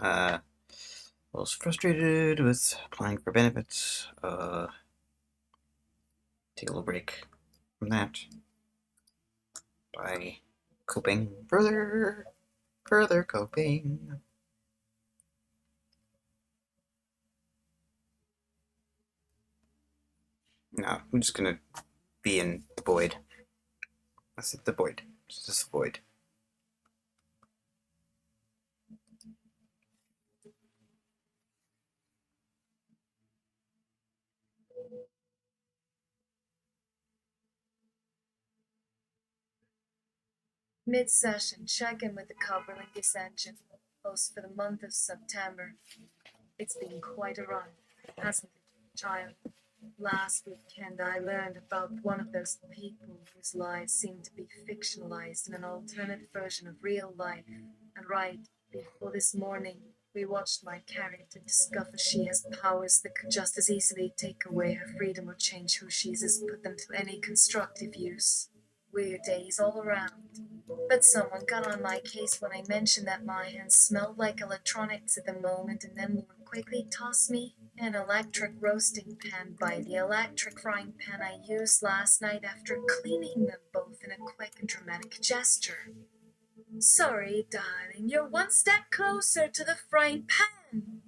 I was frustrated with applying for benefits. Take a little break from that by coping further coping. No, I'm just gonna be in the void. That's it, the void. It's just a void. Mid-session, check-in with the Cobralingus engine, host for the month of September. It's been quite a run, hasn't it, child? Last weekend I learned about one of those people whose lives seem to be fictionalized in an alternate version of real life. And right before this morning, we watched my character discover she has powers that could just as easily take away her freedom or change who she is as put them to any constructive use. Weird days all around. But someone got on my case when I mentioned that my hands smelled like electronics at the moment, and then more quickly tossed me an electric roasting pan by the electric frying pan I used last night after cleaning them both in a quick and dramatic gesture. Sorry, darling, you're one step closer to the frying pan.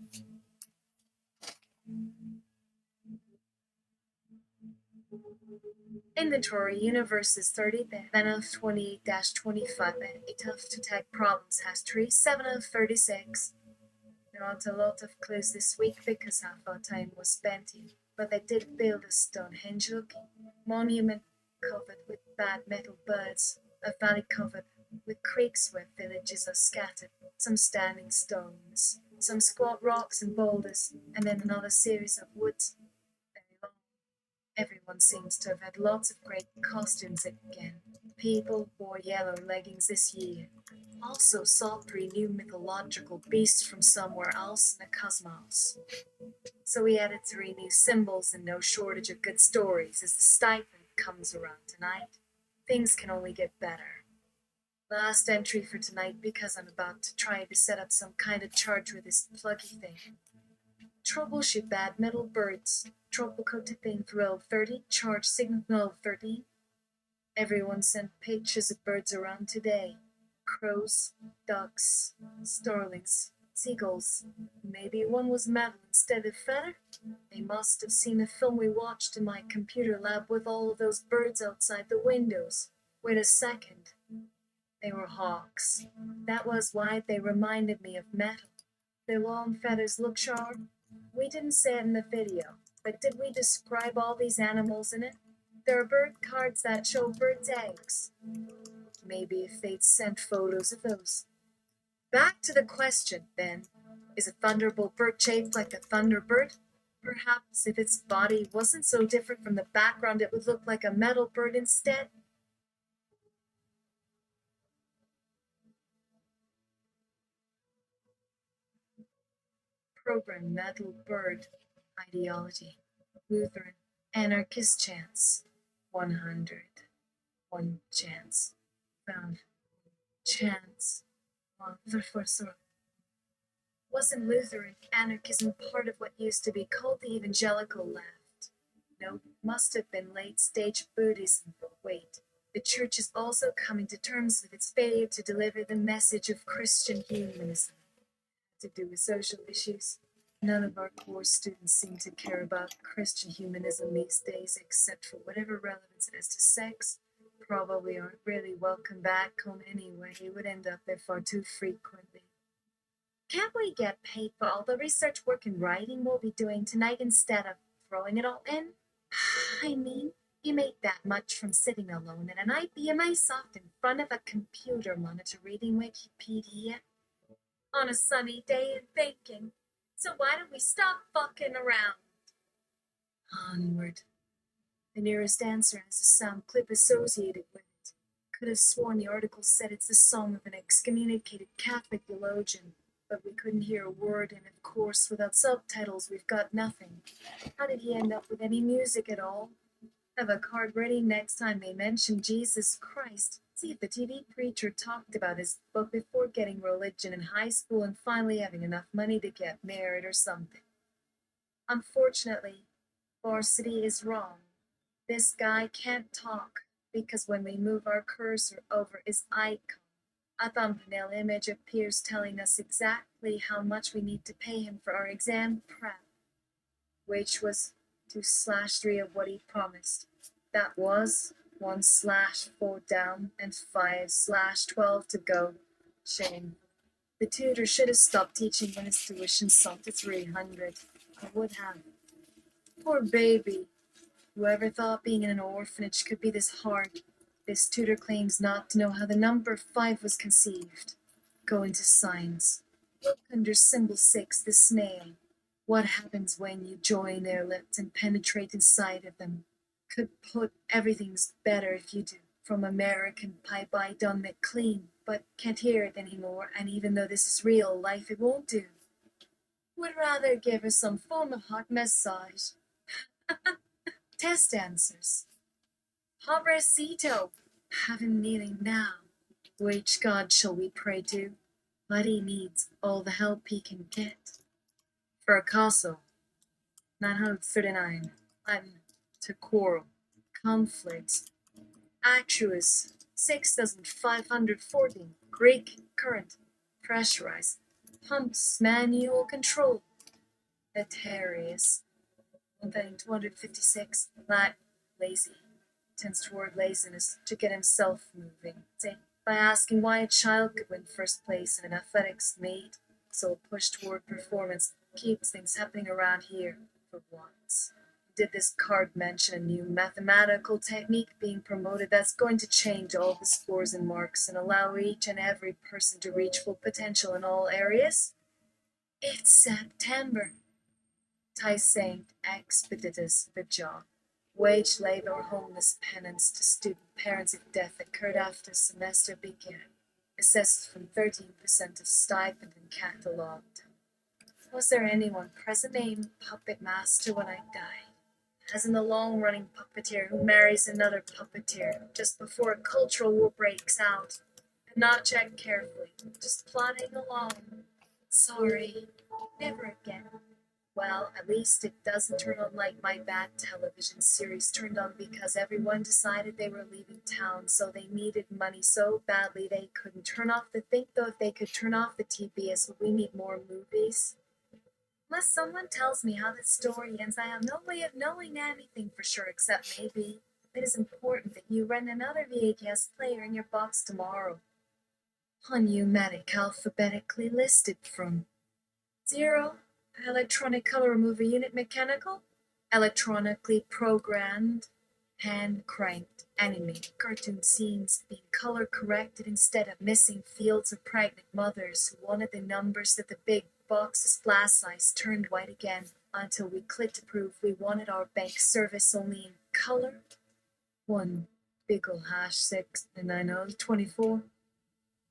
Inventory universes 30 then of 28-25 a tough to tech problems has tree 7 of 36. Not a lot of clues this week because half our time was spent in, but they did build a Stonehenge looking monument covered with bad metal birds, a valley covered with creeks where villages are scattered, some standing stones, some squat rocks and boulders, and then another series of woods. Very long. Everyone seems to have had lots of great costumes again. People wore yellow leggings this year. Also saw 3 new mythological beasts from somewhere else in the cosmos. So we added 3 new symbols and no shortage of good stories as the stipend comes around tonight. Things can only get better. Last entry for tonight because I'm about to try to set up some kind of charge with this pluggy thing. Troubleshoot bad metal birds. Trouble code to thing thrill 30, charge signal 13. Everyone sent pictures of birds around today. Crows, ducks, starlings, seagulls. Maybe one was metal instead of feather? They must have seen a film we watched in my computer lab with all of those birds outside the windows. Wait a second. They were hawks. That was why they reminded me of metal. Their long feathers look sharp. We didn't say it in the video, but did we describe all these animals in it? There are bird cards that show birds' eggs. Maybe if they'd sent photos of those. Back to the question, then. Is a thunderbolt bird shaped like a thunderbird? Perhaps if its body wasn't so different from the background, it would look like a metal bird instead? Program metal bird ideology. Lutheran anarchist chance. 100. One chance. Found. Chance. Wasn't Lutheran anarchism part of what used to be called the evangelical left? No, must have been late-stage Buddhism. Wait, the church is also coming to terms with its failure to deliver the message of Christian humanism. To do with social issues. None of our core students seem to care about Christian humanism these days, except for whatever relevance it has to sex. Probably aren't really welcome back home anyway. You would end up there far too frequently. Can't we get paid for all the research work and writing we'll be doing tonight instead of throwing it all in? I mean, you make that much from sitting alone in an IBM soft in front of a computer monitor reading Wikipedia on a sunny day and thinking, so why don't we stop fucking around? Onward. The nearest answer has a sound clip associated with it. Could have sworn the article said it's the song of an excommunicated Catholic theologian, but we couldn't hear a word, and of course, without subtitles, we've got nothing. How did he end up with any music at all? Have a card ready next time they mention Jesus Christ. See if the TV preacher talked about his book before getting religion in high school and finally having enough money to get married or something. Unfortunately, varsity is wrong. This guy can't talk because when we move our cursor over his icon, a thumbnail image appears telling us exactly how much we need to pay him for our exam prep, which was 2/3 of what he promised. That was 1/4 down and 5/12 to go. Shame. The tutor should have stopped teaching when his tuition sunk to 300. I would have. Poor baby. Whoever thought being in an orphanage could be this hard? This tutor claims not to know how the number 5 was conceived. Go into science. Look under symbol 6, the snail. What happens when you join their lips and penetrate inside of them? Could put everything's better if you do. From American Pie by Don McLean, but can't hear it anymore, and even though this is real life, it won't do. Would rather give her some form of hot massage. Test answers. Pobrecito, have him kneeling now. Which God shall we pray to? But he needs all the help he can get. Fracasso. 939. Latin. To quarrel. Conflict. Actuous. 6514. Greek. Current. Pressurize. Pumps. Manual control. Etarius. 1256. Latin. Lazy. Tends toward laziness to get himself moving. Say, by asking why a child could win first place in an athletics meet, so a push toward performance keeps things happening around here for once. Did this card mention a new mathematical technique being promoted that's going to change all the scores and marks and allow each and every person to reach full potential in all areas? It's September. Tai Saint Expeditus the job. Wage labor or homeless penance to student parents if death occurred after semester began. Assessed from 13% of stipend and catalogued. Was there anyone present named Puppet Master when I died? As in the long-running puppeteer who marries another puppeteer just before a cultural war breaks out, and not checked carefully, just plodding along. Sorry, never again. Well, at least it doesn't turn on like my bad television series turned on because everyone decided they were leaving town, so they needed money so badly they couldn't turn off the thing. Though if they could turn off the TBS, would we need more movies? Unless someone tells me how the story ends, I have no way of knowing anything for sure, except maybe it is important that you rent another VHS player in your box tomorrow. Pneumatic alphabetically listed from 0. Electronic color remover unit mechanical. Electronically programmed. Hand cranked. Animated cartoon scenes being color corrected instead of missing fields of pregnant mothers who wanted the numbers that the big box's glass size turned white again until we clicked to prove we wanted our bank service only in color. 1. Biggle #6 and 9024.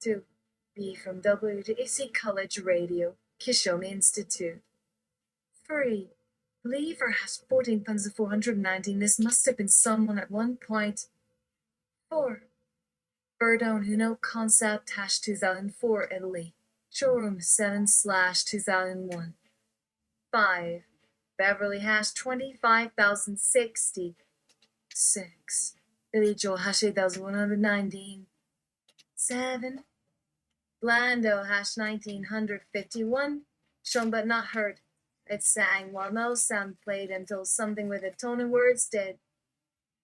2. B from W to ISI College Radio, Kishon Institute. 3. Believer has 14,419. This must have been someone at one point. 4. Burdone who no concept #2004 Italy. Showroom 7/2001. 5. Beverly #25,060. 6. Billy Joel #8119. 7. Blando #1951. Shown but not heard. It sang while no sound played until something with a tone and words did.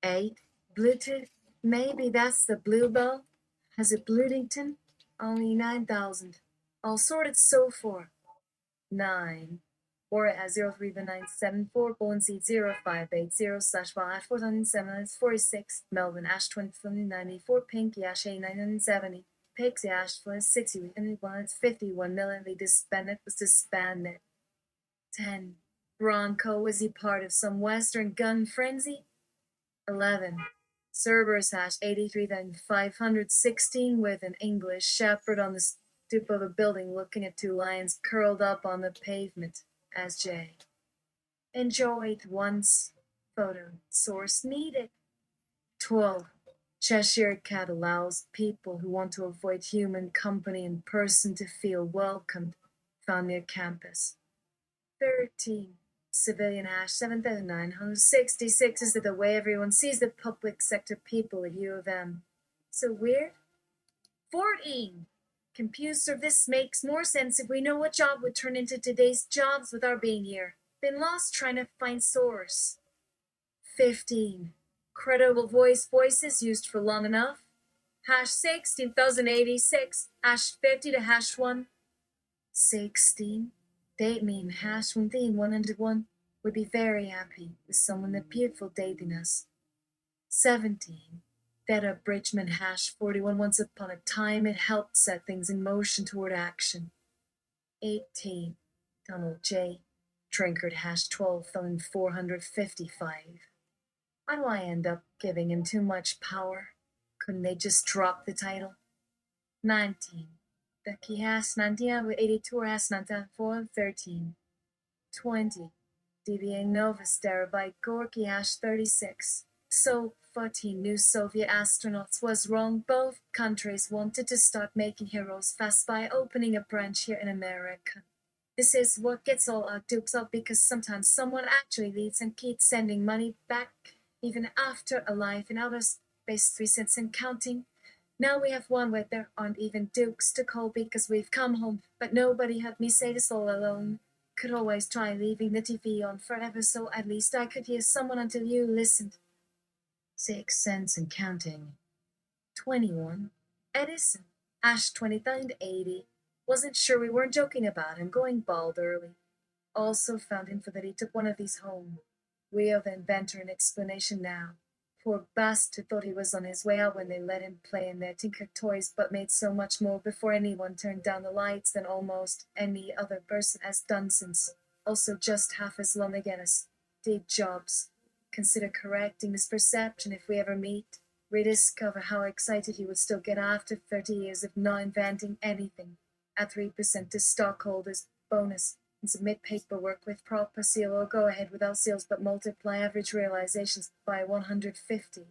8. Bluetooth. Maybe that's the Bluebell. Has it Blutington? Only 9,000. All sorted so far. 9. Bora has 031974, Bolin seat 0580/54746, Melvin #2094, Pinky #8970, Pixie #60, and 151 million. The disbanded was disbanded. 10. Bronco, was he part of some Western gun frenzy? 11. Cerberus #83,516 with an English shepherd on the stoop of a building looking at 2 lions curled up on the pavement. As J. Enjoyed once. photo source needed. 12. Cheshire Cat allows people who want to avoid human company in person to feel welcomed, found near campus. 13. Civilian hash 7966 is the way everyone sees the public sector people at U of M. So weird? 14. Computer, this makes more sense if we know what job would turn into today's jobs with our being here. Been lost trying to find source. 15. Credible voices used for long enough. Hash 16,086, hash 50 to hash 1. 16. Date mean hash 101 would be very happy with someone that beautiful dating us. 17. That abridgment hash 41 once upon a time it helped set things in motion toward action. 18. Donald J. Trinkard hash 12,455. Why do I end up giving him too much power? Couldn't they just drop the title? 19. Becky hash 1982 hash 1913. 20. DBA Novus Terabyte Gorky hash 36. So 14 new Soviet astronauts was wrong. Both countries wanted to start making heroes fast by opening a branch here in America. This is what gets all our dupes up because sometimes someone actually leaves and keeps sending money back even after a life in outer space 3 cents and counting. Now we have one where there aren't even dukes to call because we've come home, but nobody had me say this all alone. Could always try leaving the TV on forever so at least I could hear someone until you listened. 6 cents and counting. 21. Edison. Ash 20,080. Wasn't sure we weren't joking about him going bald early. Also found info that he took one of these home. We owe the inventor an explanation now. Poor bastard thought he was on his way out when they let him play in their Tinker toys, but made so much more before anyone turned down the lights than almost any other person has done since. Also just half as long again as Steve Jobs. Consider correcting this perception if we ever meet. Rediscover how excited he would still get after 30 years of not inventing anything. At 3% to stockholders bonus. And submit paperwork with proper seal or go ahead without seals but multiply average realizations by 150.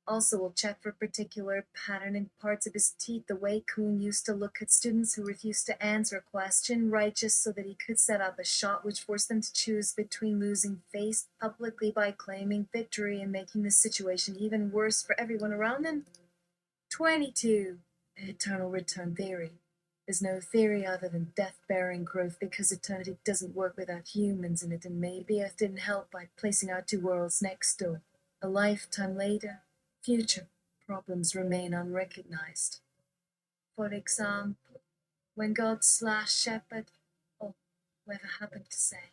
Also we'll check for particular pattern in parts of his teeth the way Kuhn used to look at students who refused to answer a question right just so that he could set up a shot which forced them to choose between losing face publicly by claiming victory and making the situation even worse for everyone around them. 22. Eternal return theory. There's no theory other than death-bearing growth because eternity doesn't work without humans in it, and maybe Earth didn't help by placing our two worlds next door. A lifetime later, future problems remain unrecognized. For example, when God /Shepherd, or whoever happened to say,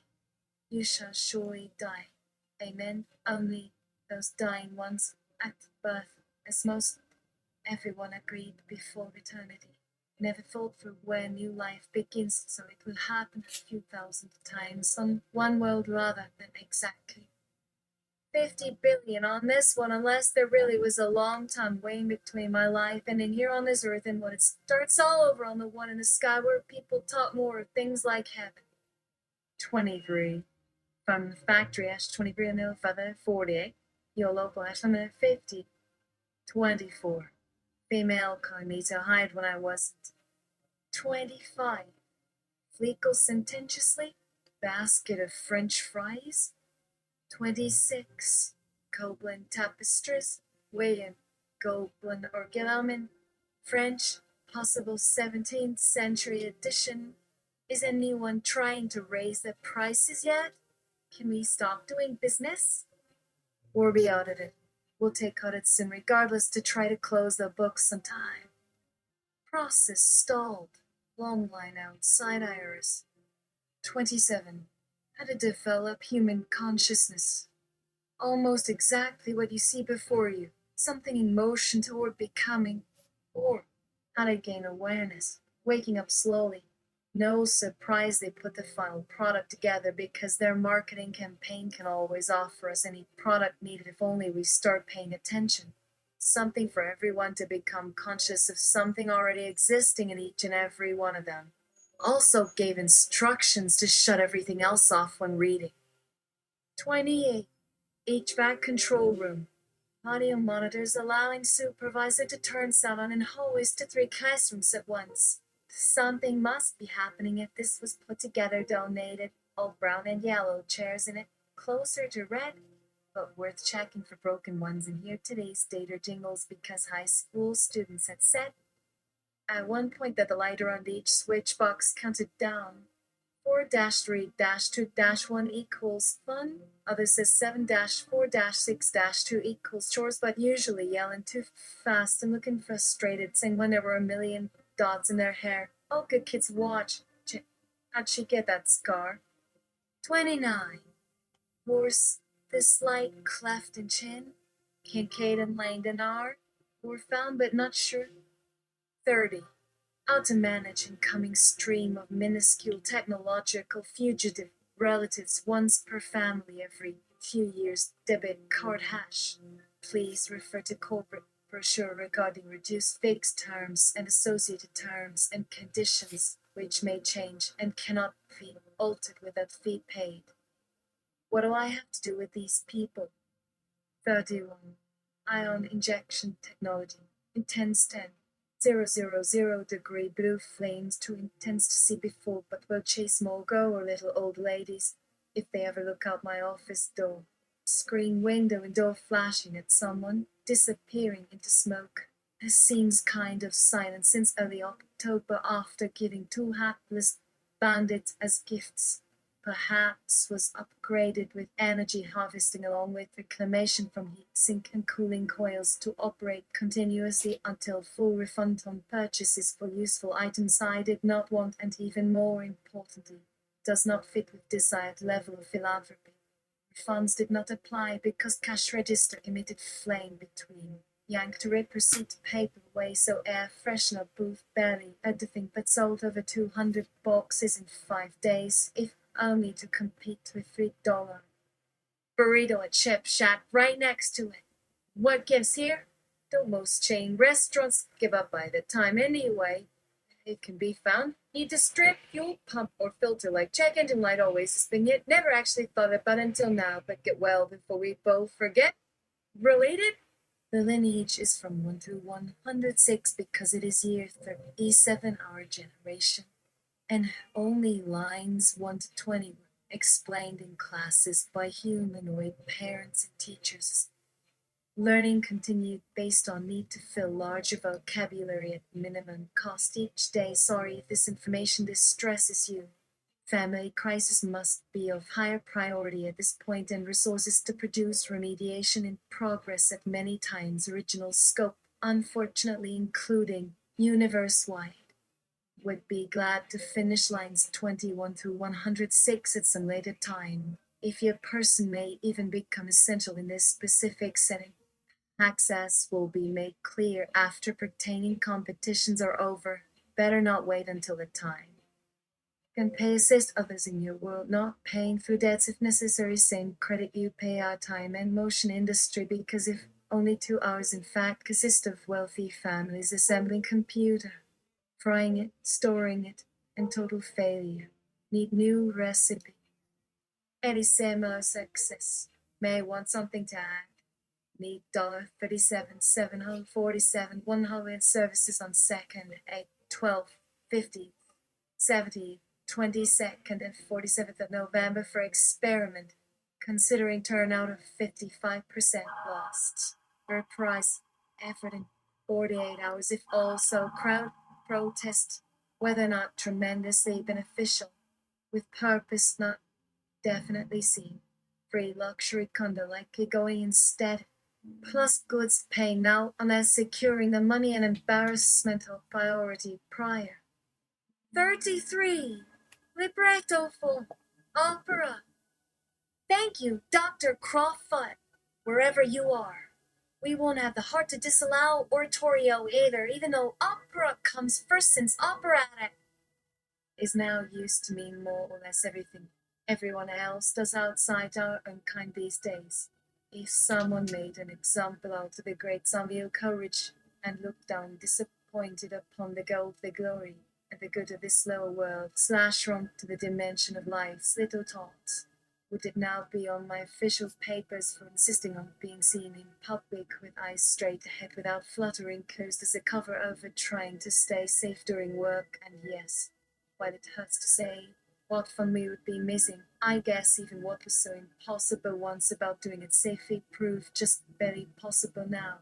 you shall surely die. Amen. Only those dying ones at birth, as most everyone agreed before eternity. Never thought through where new life begins, so it will happen a few thousand times on one world rather than exactly 50 billion on this one, unless there really was a long time waiting between my life and in here on this earth and when it starts all over on the one in the sky where people talk more of things like heaven. 23. From the factory, Ash 23 and 48. Your local Ash 50. 24. Female cognito hide when I wasn't. 25. Fleekle sententiously. Basket of French fries. 26. Coblin tapestries. William Goblin or Gilman. French. Possible 17th century edition. Is anyone trying to raise the prices yet? Can we stop doing business? Or be audited. We'll take audits soon regardless to try to close the books sometime. Process stalled. Long line outside iris. 27. How to develop human consciousness. Almost exactly what you see before you. Something in motion toward becoming. Or how to gain awareness. Waking up slowly. No surprise they put the final product together because their marketing campaign can always offer us any product needed if only we start paying attention. Something for everyone to become conscious of something already existing in each and every one of them. Also gave instructions to shut everything else off when reading. 28. HVAC control room. Audio monitors allowing supervisor to turn sound on in hallways to 3 classrooms at once. Something must be happening if this was put together. Donated all brown and yellow chairs in it, closer to red, but worth checking for broken ones in here. Today's data jingles because high school students had said at one point that the lighter on each switch box counted down. 4-3-2-1 equals fun. Others says 7-4-6-2 equals chores, but usually yelling too fast and looking frustrated, saying when there were a million dots in their hair. Oh, good kids, watch. How'd she get that scar? 29. Horse, the slight cleft in chin. Kincaid and Langdon are. Were found but not sure. 30. How to manage incoming stream of minuscule technological fugitive relatives once per family every few years. Debit card hash. Please refer to corporate brochure regarding reduced fixed terms and associated terms and conditions which may change and cannot be altered without fee paid. What do I have to do with these people? 31. Ion injection technology. Intense 10. 000 blue flames too intense to see before, but will chase more girl or little old ladies if they ever look out my office door. Screen window and door flashing at someone, disappearing into smoke. It seems kind of silent since early October after giving 2 hapless bandits as gifts. Perhaps was upgraded with energy harvesting along with reclamation from heat sink and cooling coils to operate continuously until full refund on purchases for useful items I did not want, and even more importantly, does not fit with desired level of philanthropy. Refunds did not apply because cash register emitted flame between. Yanked rip receipt paper away so air freshener booth barely anything but sold over 200 boxes in 5 days, if only to compete with $3 burrito at Chip Shack right next to it. What gives here? Though most chain restaurants give up by the time anyway. It can be found. Need to strip, fuel pump, or filter like check engine light always has been yet. Never actually thought about until now, but get well before we both forget. Related? The lineage is from 1 to 106 because it is year 37 our generation, and only lines 1 to 20 were explained in classes by humanoid parents and teachers. Learning continued based on need to fill larger vocabulary at minimum cost each day. Sorry if this information distresses you. Family crisis must be of higher priority at this point, and resources to produce remediation in progress at many times original scope, unfortunately including universe-wide. Would be glad to finish lines 21 to 106 at some later time. If your person may even become essential in this specific setting, access will be made clear after pertaining competitions are over. Better not wait until the time. Can pay assist others in your world, not paying through debts if necessary. Same credit you pay our time and motion industry, because if only 2 hours in fact consist of wealthy families assembling computer, frying it, storing it, and total failure. Need new recipe. Any similar success. May want something to add. Need $37, 747, 100 services on 2nd, 8, 12, 50, 70, 22nd, and 47th of November for experiment, considering turnout of 55% lost. Reprise effort in 48 hours if also crowd protest, whether not tremendously beneficial, with purpose not definitely seen. Free luxury condo likely going instead, plus goods paying now unless securing the money and embarrassment of priority prior. 33. Libretto for opera. Thank you, Dr. Crawford, wherever you are. We won't have the heart to disallow oratorio either, even though opera comes first, since operatic is now used to mean more or less everything everyone else does outside our own kind these days. If someone made an example out of the great Samuel Coleridge and looked down disappointed upon the gold, the glory, and the good of this lower world, slash wrong to the dimension of life's little thoughts, would it now be on my official papers for insisting on being seen in public with eyes straight ahead without fluttering closed as a cover over trying to stay safe during work? And yes, while it hurts to say, what fun we would be missing, I guess even what was so impossible once about doing it safely proved just barely possible now,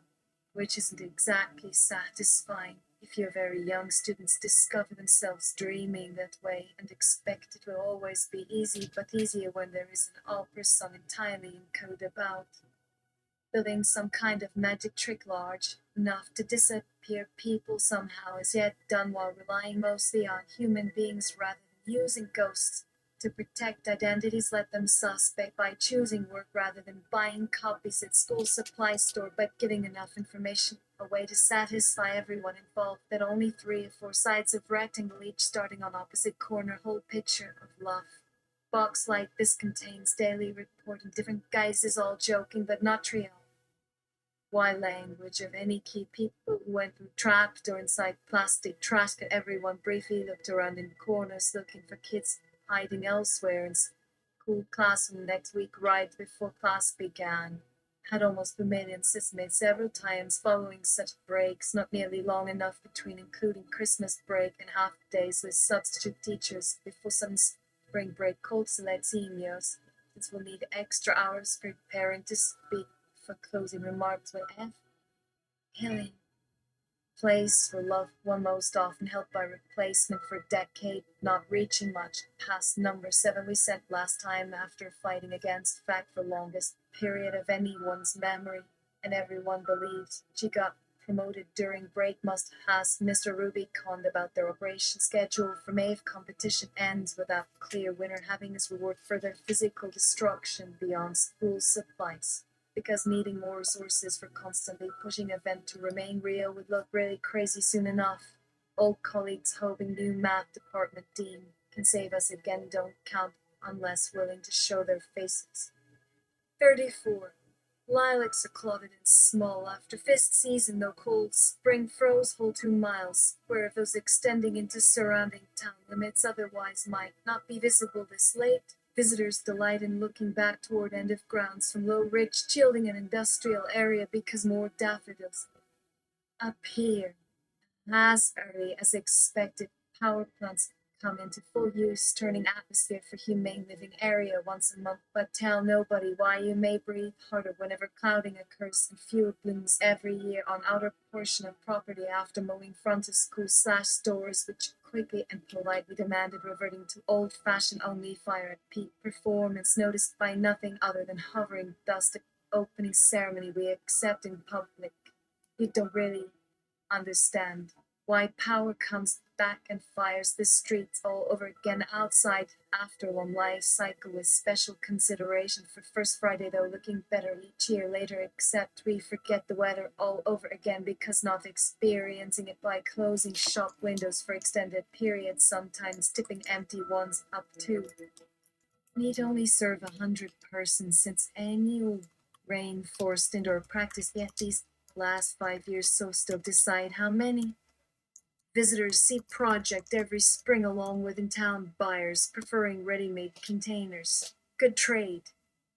which isn't exactly satisfying if your very young students discover themselves dreaming that way and expect it will always be easy, but easier when there is an opera song entirely in code about building some kind of magic trick large enough to disappear people somehow as yet done while relying mostly on human beings rather than using ghosts to protect identities. Let them suspect by choosing work rather than buying copies at school supply store, but giving enough information away to satisfy everyone involved that only 3 or 4 sides of rectangle each starting on opposite corner whole picture of love. Box like this contains daily report in different guises, all joking but not real. Why language of any key people who went through trapped or inside plastic trash? Everyone briefly looked around in corners looking for kids hiding elsewhere in school classroom next week right before class began. Had almost familiar sis made several times following such breaks, not nearly long enough between including Christmas break and half days with substitute teachers before some spring break called select seniors. This will need extra hours preparing to speak for closing remarks with F. Healing. Place for loved one most often held by replacement for a decade, not reaching much past number 7 we sent last time after fighting against fact for longest period of anyone's memory, and everyone believes she got promoted during break must ask Mr. Rubicon about their operation schedule for May if competition ends without clear winner having as reward further physical destruction beyond school supplies. Because needing more resources for constantly pushing event to remain real would look really crazy soon enough. Old colleagues hoping new math department dean can save us again don't count unless willing to show their faces. 34. Lilacs are clotted and small after fist season, though cold spring froze full 2 miles, where those extending into surrounding town limits otherwise might not be visible this late. Visitors delight in looking back toward end of grounds from low ridge, shielding an industrial area because more daffodils appear. As early as expected, power plants come into full use, turning atmosphere for humane living area once a month, but tell nobody why. You may breathe harder whenever clouding occurs and fewer blooms every year on outer portion of property after mowing front of school/stores, which quickly and politely demanded reverting to old-fashioned only fire at peak performance, noticed by nothing other than hovering dust at opening ceremony we accept in public. You don't really understand why power comes back and fires the streets all over again outside after a long life cycle with special consideration for first Friday, though looking better each year later, except we forget the weather all over again because not experiencing it by closing shop windows for extended periods, sometimes tipping empty ones up too. Need only serve 100 persons since annual rain forced indoor practice, yet these last 5 years so still decide how many. Visitors see project every spring along with in-town buyers, preferring ready-made containers. Good trade.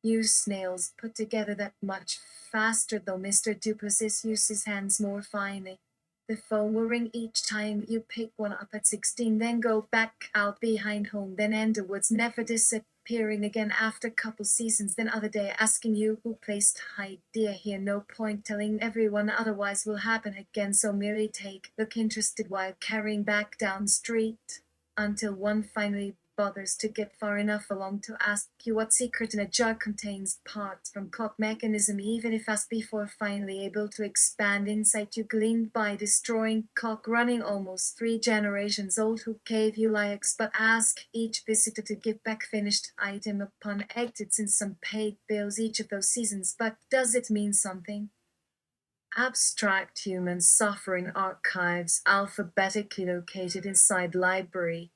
Use snails put together that much faster, though Mr. Duplessis uses his hands more finely. The phone will ring each time you pick one up at 16, then go back out behind home, then Enderwoods, never disappearing again after couple seasons, then other day asking you who placed idea here. No point telling everyone otherwise will happen again, so merely look interested while carrying back down street, until one finally bothers to get far enough along to ask you what secret in a jar contains parts from clock mechanism, even if as before finally able to expand insight you gleaned by destroying clock running almost 3 generations old who gave you likes, but ask each visitor to give back finished item upon exit since some paid bills each of those seasons. But does it mean something? Abstract human suffering archives alphabetically located inside library.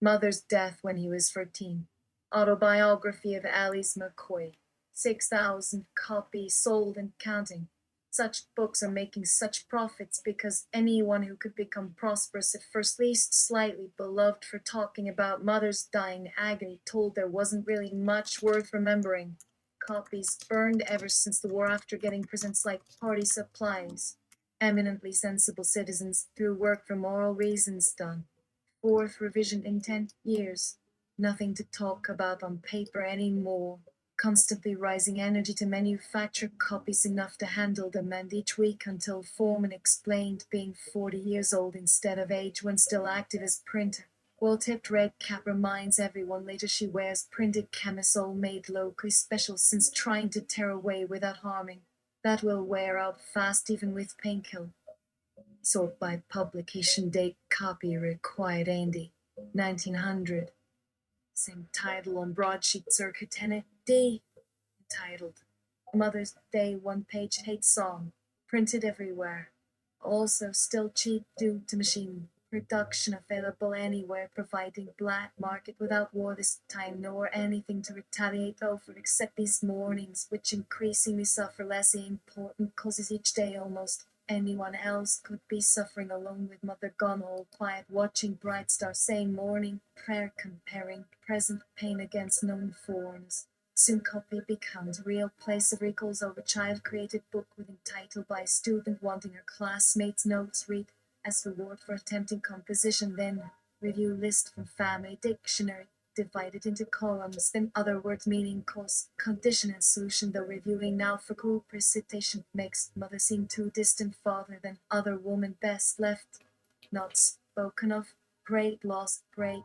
Mother's death when he was 14. Autobiography of Alice McCoy. 6,000 copies sold and counting. Such books are making such profits because anyone who could become prosperous at first least slightly beloved for talking about mother's dying agony told there wasn't really much worth remembering. Copies burned ever since the war after getting presents like party supplies. Eminently sensible citizens through work for moral reasons done. Fourth revision in 10 years. Nothing to talk about on paper anymore. Constantly rising energy to manufacture copies enough to handle demand each week until Foreman explained being 40 years old instead of age when still active as printer. Well-tipped red cap reminds everyone later she wears printed camisole made locally special since trying to tear away without harming. That will wear out fast even with painkiller. Sort by publication date, copy required Andy, 1900. Same title on broadsheet circa 10D, entitled Mother's Day one-page hate song, printed everywhere. Also still cheap due to machine production available anywhere, providing black market without war this time, nor anything to retaliate over except these mornings, which increasingly suffer less important causes each day almost. Anyone else could be suffering alone with mother gone all quiet, watching bright stars, same morning prayer, comparing present pain against known forms. Soon copy becomes real place of recalls over child created book with entitled by student wanting her classmates notes read as reward for attempting composition, then review list from family dictionary divided into columns, then other words meaning cause, condition and solution, though reviewing now for cool precipitation makes mother seem too distant, father than other woman best left not spoken of, great loss, great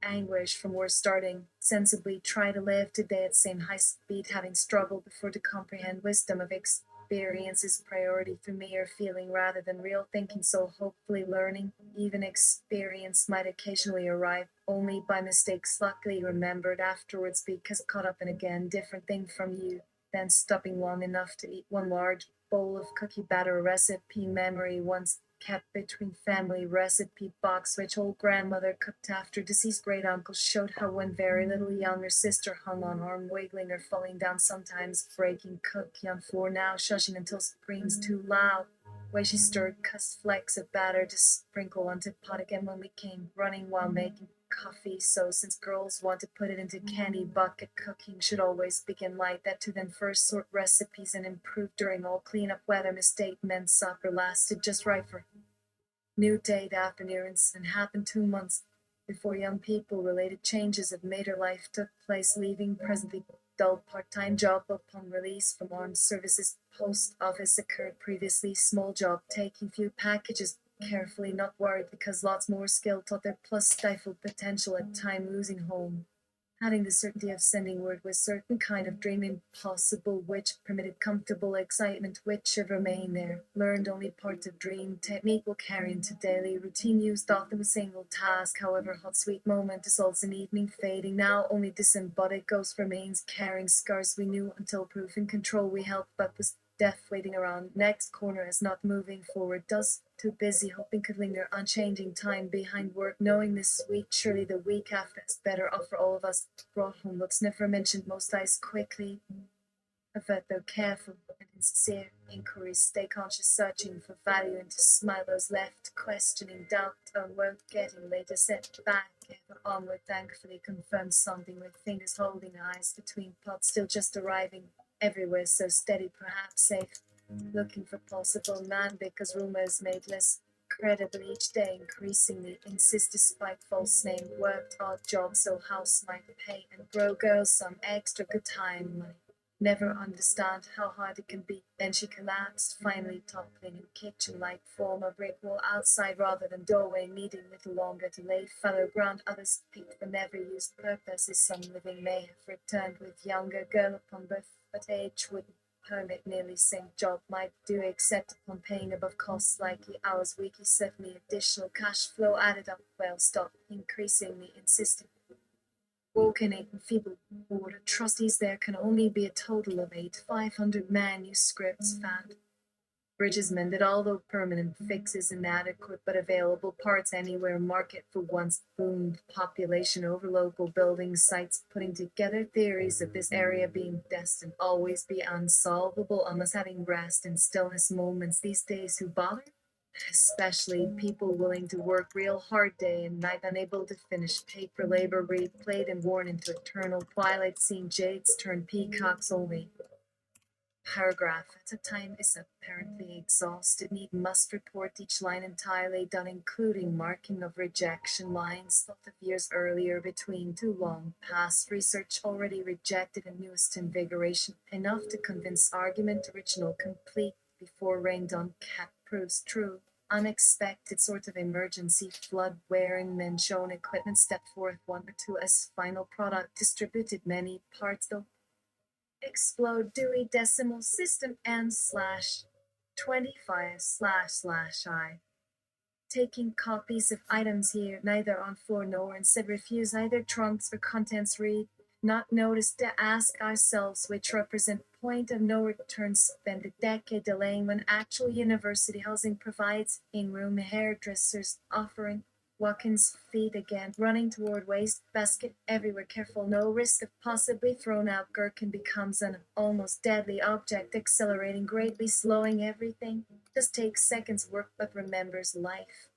anguish from where starting, sensibly try to live today at same high speed, having struggled before to comprehend wisdom of experience is priority through mere feeling rather than real thinking, so hopefully learning, even experience might occasionally arrive only by mistakes luckily remembered afterwards because caught up in again different thing from you, then stopping long enough to eat one large bowl of cookie batter recipe memory once kept between family recipe box which old grandmother cooked after deceased great uncle showed how when very little younger sister hung on arm wiggling or falling down sometimes breaking cookie on floor now shushing until screams too loud way she stirred cussed flakes of batter to sprinkle onto pot again when we came running while making coffee, so since girls want to put it into candy bucket cooking should always begin like that to then first sort recipes and improve during all cleanup weather mistake meant supper lasted just right for new date afternoons and happened 2 months before young people related changes of major life took place, leaving presently dull part-time job upon release from armed services post office occurred previously small job taking few packages carefully not worried because lots more skill taught their plus stifled potential at time losing home having the certainty of sending word with certain kind of dream impossible which permitted comfortable excitement which should remain there learned only part of dream technique will carry into daily routine used often a single task however hot sweet moment dissolves in evening fading now only disembodied ghost remains carrying scars we knew until proof and control we held but was death waiting around next corner as not moving forward does too busy hoping could linger unchanging time behind work knowing this week surely the week after is better off for all of us brought home looks never mentioned most eyes quickly avert though careful and sincere inquiries stay conscious searching for value into smilers left questioning doubt unworth getting later set back ever onward thankfully confirmed something with fingers holding eyes between pots still just arriving everywhere so steady perhaps safe looking for possible man because rumor is made less credible each day increasingly insist despite false name worked odd job so house might pay and grow girls some extra good time money never understand how hard it can be then she collapsed finally toppling in kitchen like form a brick wall outside rather than doorway needing little longer to lay fallow ground others picked for never used purposes some living may have returned with younger girl upon birth but age wouldn't permit nearly same job might do except upon paying above costs likely hours weekly certainly additional cash flow added up well stop increasingly insistent woken eight and feeble board of trustees there can only be a total of 500 manuscripts found Bridges mended, although permanent fixes inadequate, but available parts anywhere. Market for once boomed. Population over local building sites, putting together theories of this area being destined always be unsolvable, almost having rest and stillness moments these days. Who bother? Especially people willing to work real hard day and night, unable to finish paper labor, replayed and worn into eternal twilight, seeing jades turn peacocks only. Paragraph at a time is apparently exhausted. Need must report each line entirely done, including marking of rejection lines thought of years earlier, between too long past research already rejected, and newest invigoration enough to convince argument original complete before rained on cat proves true. Unexpected sort of emergency flood wherein men shown equipment step forth one or two as final product, distributed many parts though explode Dewey Decimal System n slash 25 slash I. Taking copies of items here, neither on floor nor in said, refuse either trunks or contents read, not noticed, to ask ourselves which represent point of no return, spend a decade delaying when actual university housing provides in-room hairdressers offering Watkins feet again, running toward waste basket everywhere, careful, no risk of possibly thrown out. Gherkin becomes an almost deadly object, accelerating greatly, slowing everything. Just takes seconds work, but remembers life.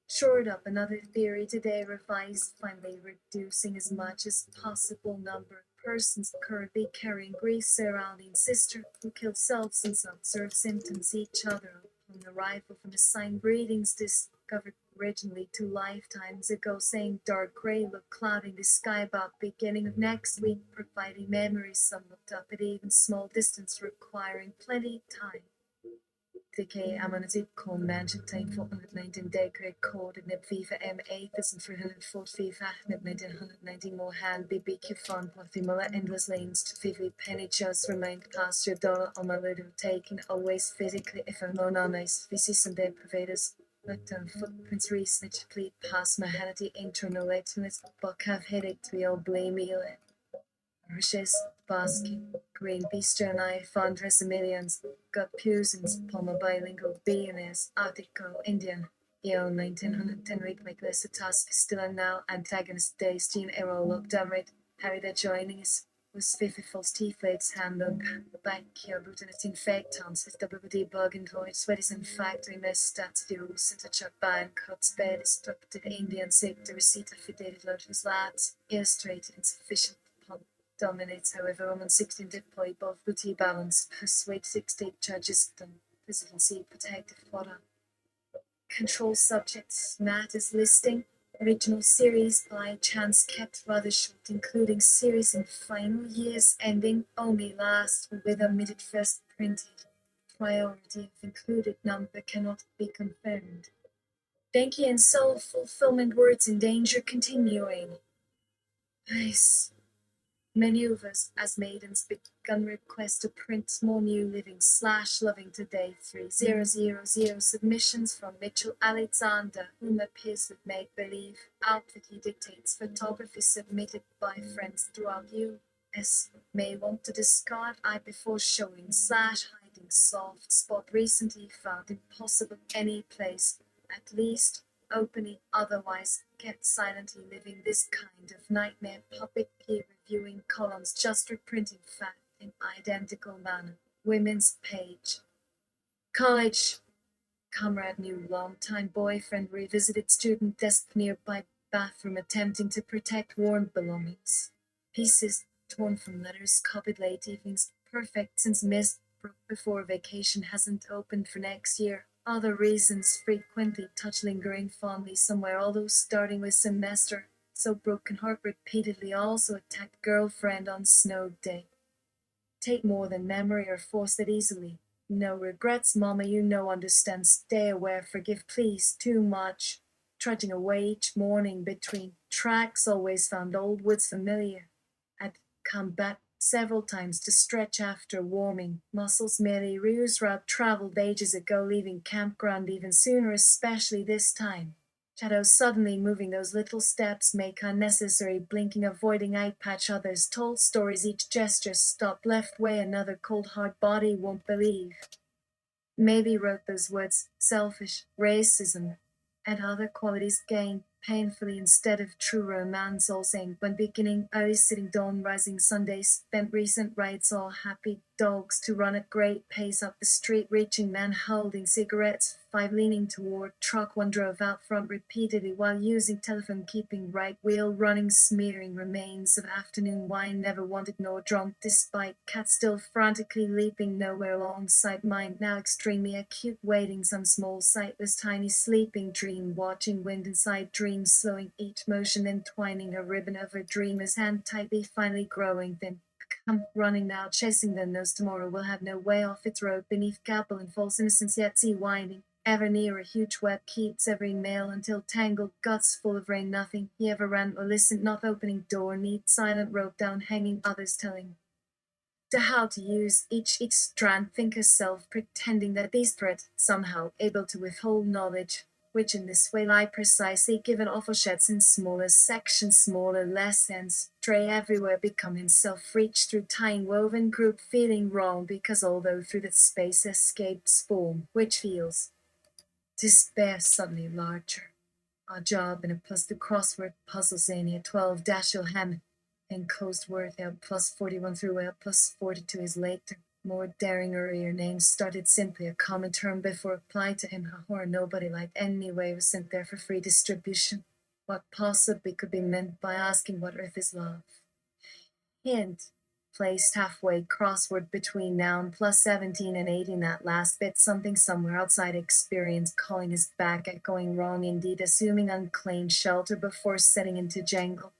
Shored up another theory today, revised, finally reducing as much as possible number of persons currently carrying grief surrounding sister who killed self since observed symptoms each other upon arrival from assigned greetings discovered originally 2 lifetimes ago, saying dark gray look clouding the sky about beginning of next week, providing memories some looked up at even small distance, requiring plenty time. Decay ammonite kon mansion time for 119 decade code in FIFA M8345 mit 1990 more hand BBQ fun Pothimola endless lanes to Vivi penny just remained past your dollar on my little taken always physically if I'm on nice physics and deprivators. But footprints research plead past my hanity internal lectures buck have headache to all blame me. Riches, basket, green bistro and I fondress millions, got pusins, palma bilingual billionaires, article, Indian, EO 1910 week make less a task still and now, antagonist days, Jean Errol looked average, Harry the joining is was Fifty teeth legs hand on back here, rooted at infect towns with WD bug and void, sweaties and factory mess stats the rules into chuck by and cuts bed is struck Indian sick, the receipt of fidated load his lads, illustrated insufficient dominates, however, Roman 16 deploy both booty balance, persuade 6 state judges, then presidency protective order. Control subjects, matters listing, original series by chance kept rather short, including series in final years ending only last with omitted first printed. Priority of included number cannot be confirmed. Banky and soul fulfillment words in danger continuing. Nice. Maneuvers as maidens begun request to print small new living / loving today 3000 submissions from Mitchell Alexander, whom appears with make believe outfit he dictates photography submitted by friends throughout U.S. may want to discard eye before showing / hiding soft spot recently found impossible any place, at least openly, otherwise kept silently living this kind of nightmare puppet peer reviewing columns just reprinting fact in identical manner. Women's page. College. Comrade new longtime boyfriend revisited student desk nearby bathroom attempting to protect worn belongings. Pieces torn from letters copied late evenings. Perfect since missed before vacation hasn't opened for next year. Other reasons frequently touch lingering fondly somewhere, although starting with semester. So broken heart repeatedly also attacked girlfriend on snow day. Take more than memory or force it easily. No regrets, mama, you know, understand. Stay aware, forgive, please, too much. Trudging away each morning between tracks, always found old woods familiar. I'd come back several times to stretch after warming. Muscles merely ruse route traveled ages ago, leaving campground even sooner, especially this time. Shadows suddenly moving those little steps make unnecessary blinking, avoiding eye patch others. Told stories, each gesture stopped, left way another cold hard body won't believe. Maybe wrote those words, selfish, racism, and other qualities gained painfully instead of true romance, all saying when beginning early sitting dawn rising Sundays, spent recent rides all happy dogs to run at great pace up the street, reaching man holding cigarettes, 5 leaning toward truck, 1 drove out front repeatedly while using telephone, keeping right wheel running, smearing remains of afternoon wine, never wanted nor drunk despite cat still frantically leaping nowhere alongside mine, now extremely acute, waiting some small sightless tiny sleeping dream, watching wind inside dream, slowing each motion, then twining a ribbon of her dreamer's hand tightly, finally growing thin. Come running now, chasing the nose tomorrow will have no way off its road beneath gapple and false innocence, yet see winding ever nearer, huge web keeps every mail until tangled guts full of rain, nothing he ever ran or listened, not opening door, neat silent rope down hanging, others telling to how to use each strand, think herself pretending that these threads somehow able to withhold knowledge, which in this way lie precisely given awful sheds in smaller sections, smaller less ends, stray everywhere, becoming self-reach through tying woven group, feeling wrong because although through the space escapes form, which feels despair suddenly larger. Our job and a plus the crossword puzzles in here 12 Dashiell Hammond and coast worth out plus 41 through out plus 42 is later. More daring earlier names started simply a common term before applied to him. Or nobody liked anyway was sent there for free distribution. What possibly could be meant by asking what earth is love? Hint. Placed halfway crossword between noun plus 17 and 18, that last bit, something somewhere outside experience calling us back, echoing wrong indeed, assuming unclaimed shelter before setting into jangle.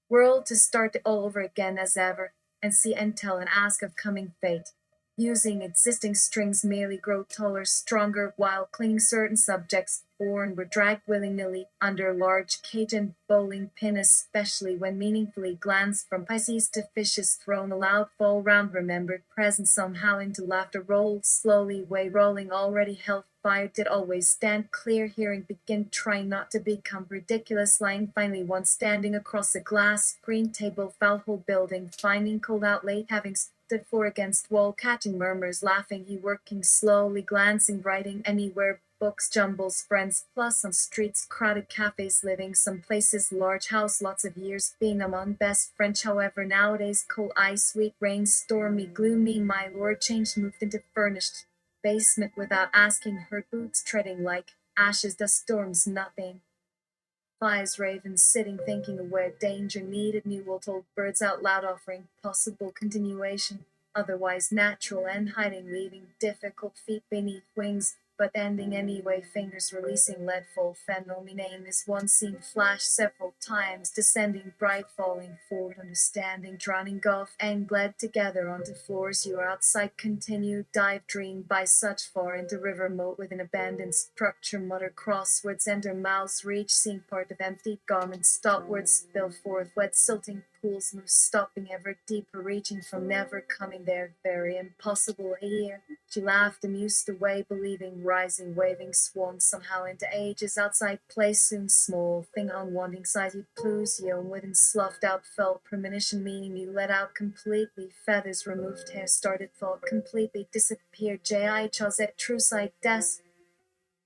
World to start all over again as ever, and see and tell and ask of coming fate. Using existing strings merely grow taller, stronger, while clinging certain subjects born were dragged willy-nilly under large cage and bowling pin, especially when meaningfully glanced from Pisces to fishes, thrown a loud fall round remembered present somehow into laughter, rolled slowly away, rolling already held fire, did always stand clear, hearing begin, trying not to become ridiculous, lying finally once standing across a glass green table, foul hole building, finding cold out late, having stood for against wall, catching murmurs, laughing, he working slowly, glancing, writing anywhere, books, jumbles, friends, plus on streets, crowded cafes, living some places, large house, lots of years, being among best French, however, nowadays, cold ice, sweet rain, stormy, gloomy, my lord, changed, moved into furnished basement without asking, her boots treading like ashes, dust storms, nothing. Flies, ravens, sitting, thinking of where danger needed, new world told birds out loud, offering possible continuation, otherwise natural and hiding, leaving difficult feet beneath wings, but ending anyway, fingers releasing lead full fennel, me name is one seen flash several times, descending bright, falling forward, understanding, drowning gulf, and bled together onto floors, you are outside, continue, dive, dream, by such far into river moat with an abandoned structure, mutter crosswords, enter mouths, reach, seeing part of empty garments, stop words, spill forth, wet silting pools, move, stopping ever deeper, reaching from never coming there, very impossible here. She laughed, amused away, believing, rising, waving, swan somehow into ages, outside place, soon small, thing unwanting size, he plues, young, within sloughed out, felt premonition, meaning you let out completely, feathers removed, hair started, thought completely disappeared, J.I. Chauset, true sight, des,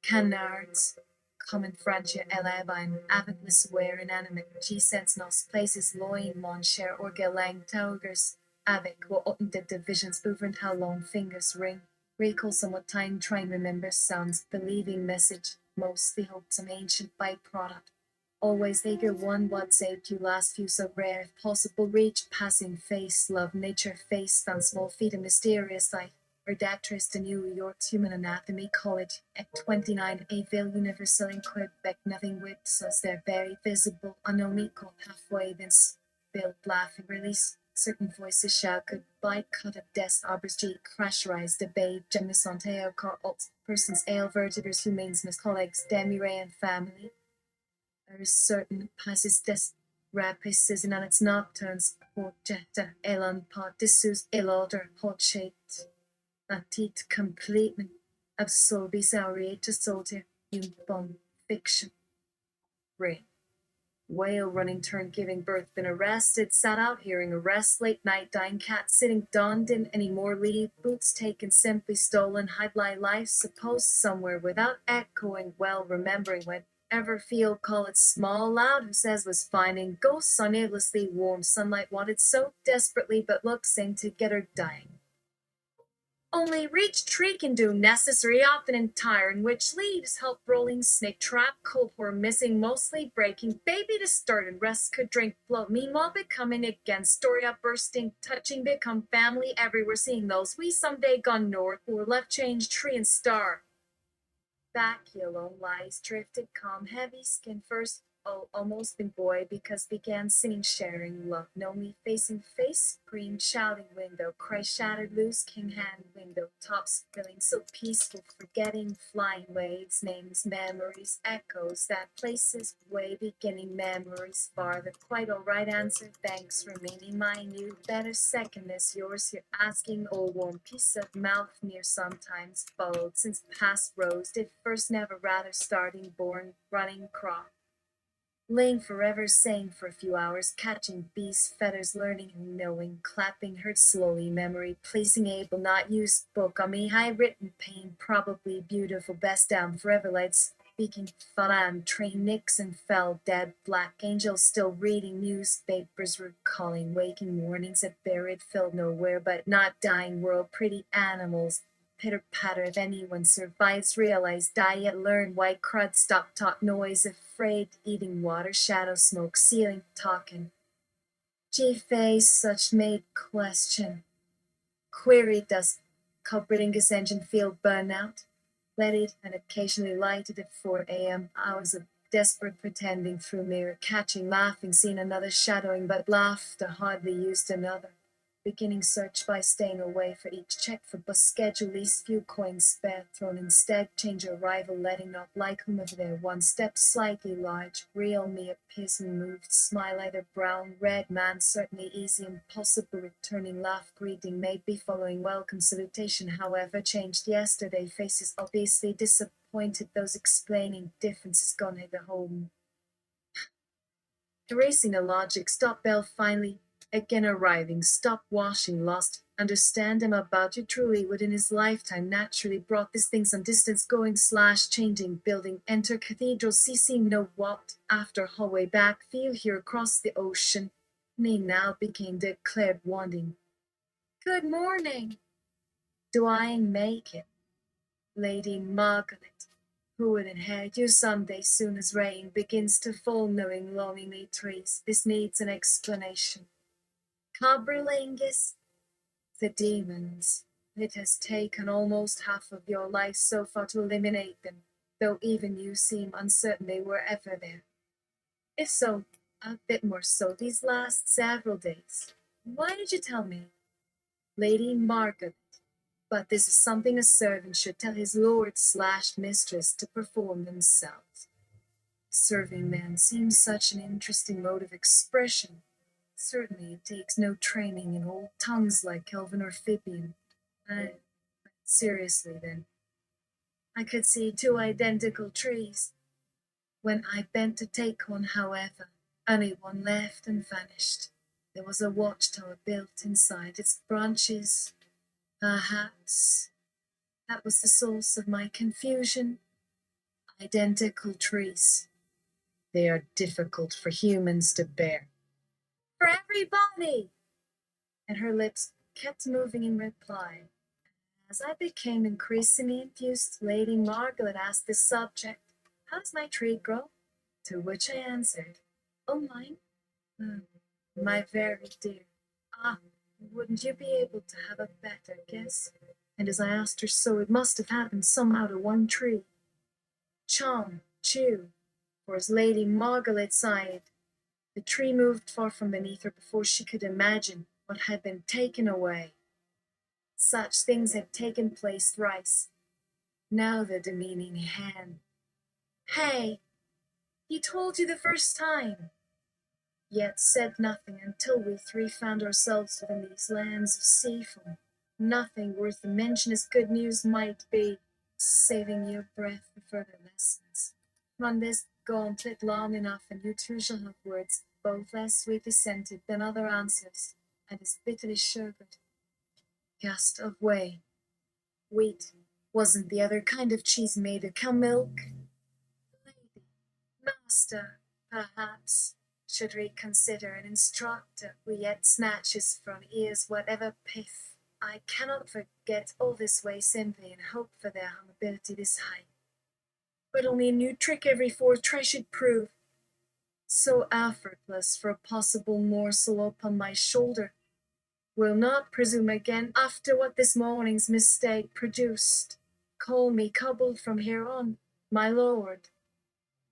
canards, common French, elabine, aventless wear, inanimate, G sense nos, places, loin, mon cher, or gelang, taugers, avec, will open the divisions, movement, how long fingers ring, recall somewhat time, trying remember sounds, believing message, mostly hope some ancient byproduct. Always eager one, what saved you last few so rare, if possible, reach, passing face, love, nature, face, found small feet, a mysterious light, redactress to New York's Human Anatomy College at 29 Aville Universal in Quebec, nothing with, so they're very visible, unknown equal, halfway, then spilled, laughing, release, certain voices shout goodbye, cut up desk, arbors G, crash rise, debate, gemisante, car alt, persons, ale, vertebers, humanes, mis colleagues, demire and family. There is certain passes des rapaces and on its nocturnes, porgetta, elan pot, dissus, elorder, hot shaped, latit completely, absolvis aureatus solter, un bon fiction, ring. Whale running turned giving birth, been arrested, sat out hearing arrest, late night dying cat sitting, dawn didn't any more leave, boots taken, simply stolen, highlight life, supposed somewhere without echoing, well remembering when ever feel, call it small, loud, who says was finding, ghosts on endlessly warm sunlight, wanted so desperately, but look, same together, dying. Only reach tree can do necessary, often entire, in which leaves help rolling, snake trap, cold war missing, mostly breaking, baby to start and rest could drink flow, meanwhile becoming again, story up bursting, touching, become family everywhere, seeing those we someday gone north, who were left changed tree and star. Back yellow lies drifted calm, heavy skin first, almost been boy, because began singing, sharing love, know me facing face, scream, shouting window, cry shattered loose, king hand window, tops feeling so peaceful, forgetting, flying waves, names, memories, echoes, that places, way beginning, memories, farther, quite alright answer, thanks, remaining mine, you better second this, yours, you're asking, old warm piece of mouth near sometimes followed, since past rows did first never rather starting, born, running, crop. Laying forever, saying for a few hours, catching bees, feathers, learning and knowing, clapping, heard slowly, memory, placing able, not used, book on me, high written, pain, probably beautiful, best down, forever lights, speaking, thought I'm, train, Nixon fell, dead, black, angels still reading, newspapers recalling, waking mornings at buried, filled nowhere, but not dying world, pretty animals, pitter patter, if anyone survives, realize, die yet learn, white crud, stop talk, noise, afraid, eating water, shadow, smoke, ceiling, talking. G-face, such made question. Query, does Cobralingus engine field burn out? Let it and occasionally lighted at 4 a.m. Hours of desperate pretending through mirror, catching, laughing, seen another shadowing, but laughter hardly used another. Beginning search by staying away for each check for bus schedule, least few coins spare, thrown instead, change arrival, letting not like whomever there, one step slightly large, real me appears and moved, smile either brown, red, man certainly easy, impossible, returning laugh, greeting, maybe following welcome, salutation, however, changed yesterday, faces obviously disappointed, those explaining differences gone hither home. Erasing a logic, stop bell finally, again arriving, stop washing, lost, understand him about you truly, within his lifetime, naturally brought this thing some distance going / changing, building, enter cathedral, ceasing no what, after hallway back, feel here across the ocean, me now became declared wanting. Good morning! Do I make it? Lady Margaret, who would inherit you someday soon as rain begins to fall, knowing longingly trees, this needs an explanation. Cobralingus, the demons. It has taken almost half of your life so far to eliminate them, though even you seem uncertain they were ever there. If so, a bit more so these last several days. Why did you tell me? Lady Margaret, but this is something a servant should tell his lord / mistress to perform themselves. Serving man seems such an interesting mode of expression. Certainly it takes no training in old tongues like Kelvin or Fabian. Seriously then, I could see two identical trees. When I bent to take one, however, only one left and vanished. There was a watchtower built inside its branches. Perhaps that was the source of my confusion. Identical trees. They are difficult for humans to bear. For everybody! And her lips kept moving in reply. As I became increasingly enthused, Lady Margaret asked the subject, how does my tree grow? To which I answered, oh, mine? My very dear. Wouldn't you be able to have a better guess? And as I asked her so, it must have happened somehow to one tree. Chom, chew, for as Lady Margaret sighed, the tree moved far from beneath her before she could imagine what had been taken away. Such things had taken place thrice. Now the demeaning hand. Hey, he told you the first time, yet said nothing until we three found ourselves within these lands of sea foam. Nothing worth the mention as good news might be, saving your breath for further lessons. Run this gauntlet long enough, and you too shall have words, both less sweetly scented than other answers, and as bitterly sugared. Cast of whey. Wheat wasn't the other kind of cheese made of cow milk. Lady, master, perhaps, should reconsider and instructor who yet snatches from ears whatever pith. I cannot forget all this way simply and hope for their humility this high. But only a new trick every fourth try should prove. So effortless for a possible morsel upon my shoulder. Will not presume again after what this morning's mistake produced. Call me coupled from here on, my lord.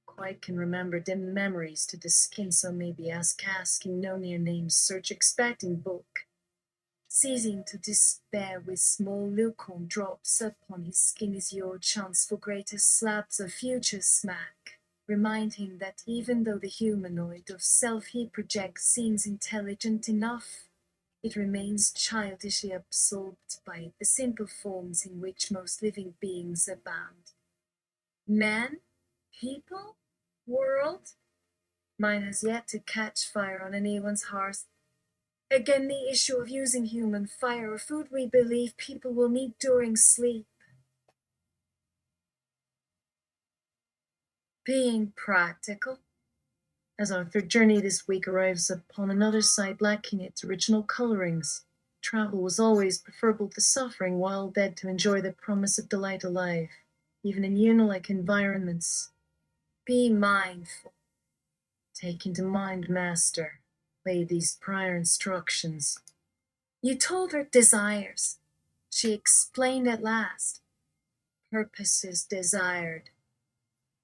Quite can remember dim memories to the skin, so maybe ask asking no near names, search expecting book. Ceasing to despair with small lukewarm drops upon his skin is your chance for greater slabs of future smack. Remind him that even though the humanoid of self he projects seems intelligent enough, it remains childishly absorbed by the simple forms in which most living beings abound. Man? People? World? Mine has yet to catch fire on anyone's hearth. Again, the issue of using human fire or food we believe people will need during sleep. Being practical. As our third journey this week arrives upon another site lacking its original colorings, travel was always preferable to suffering while dead to enjoy the promise of delight alive, even in unilike environments. Be mindful. Take into mind, master, lady's prior instructions. You told her desires. She explained at last. Purposes desired.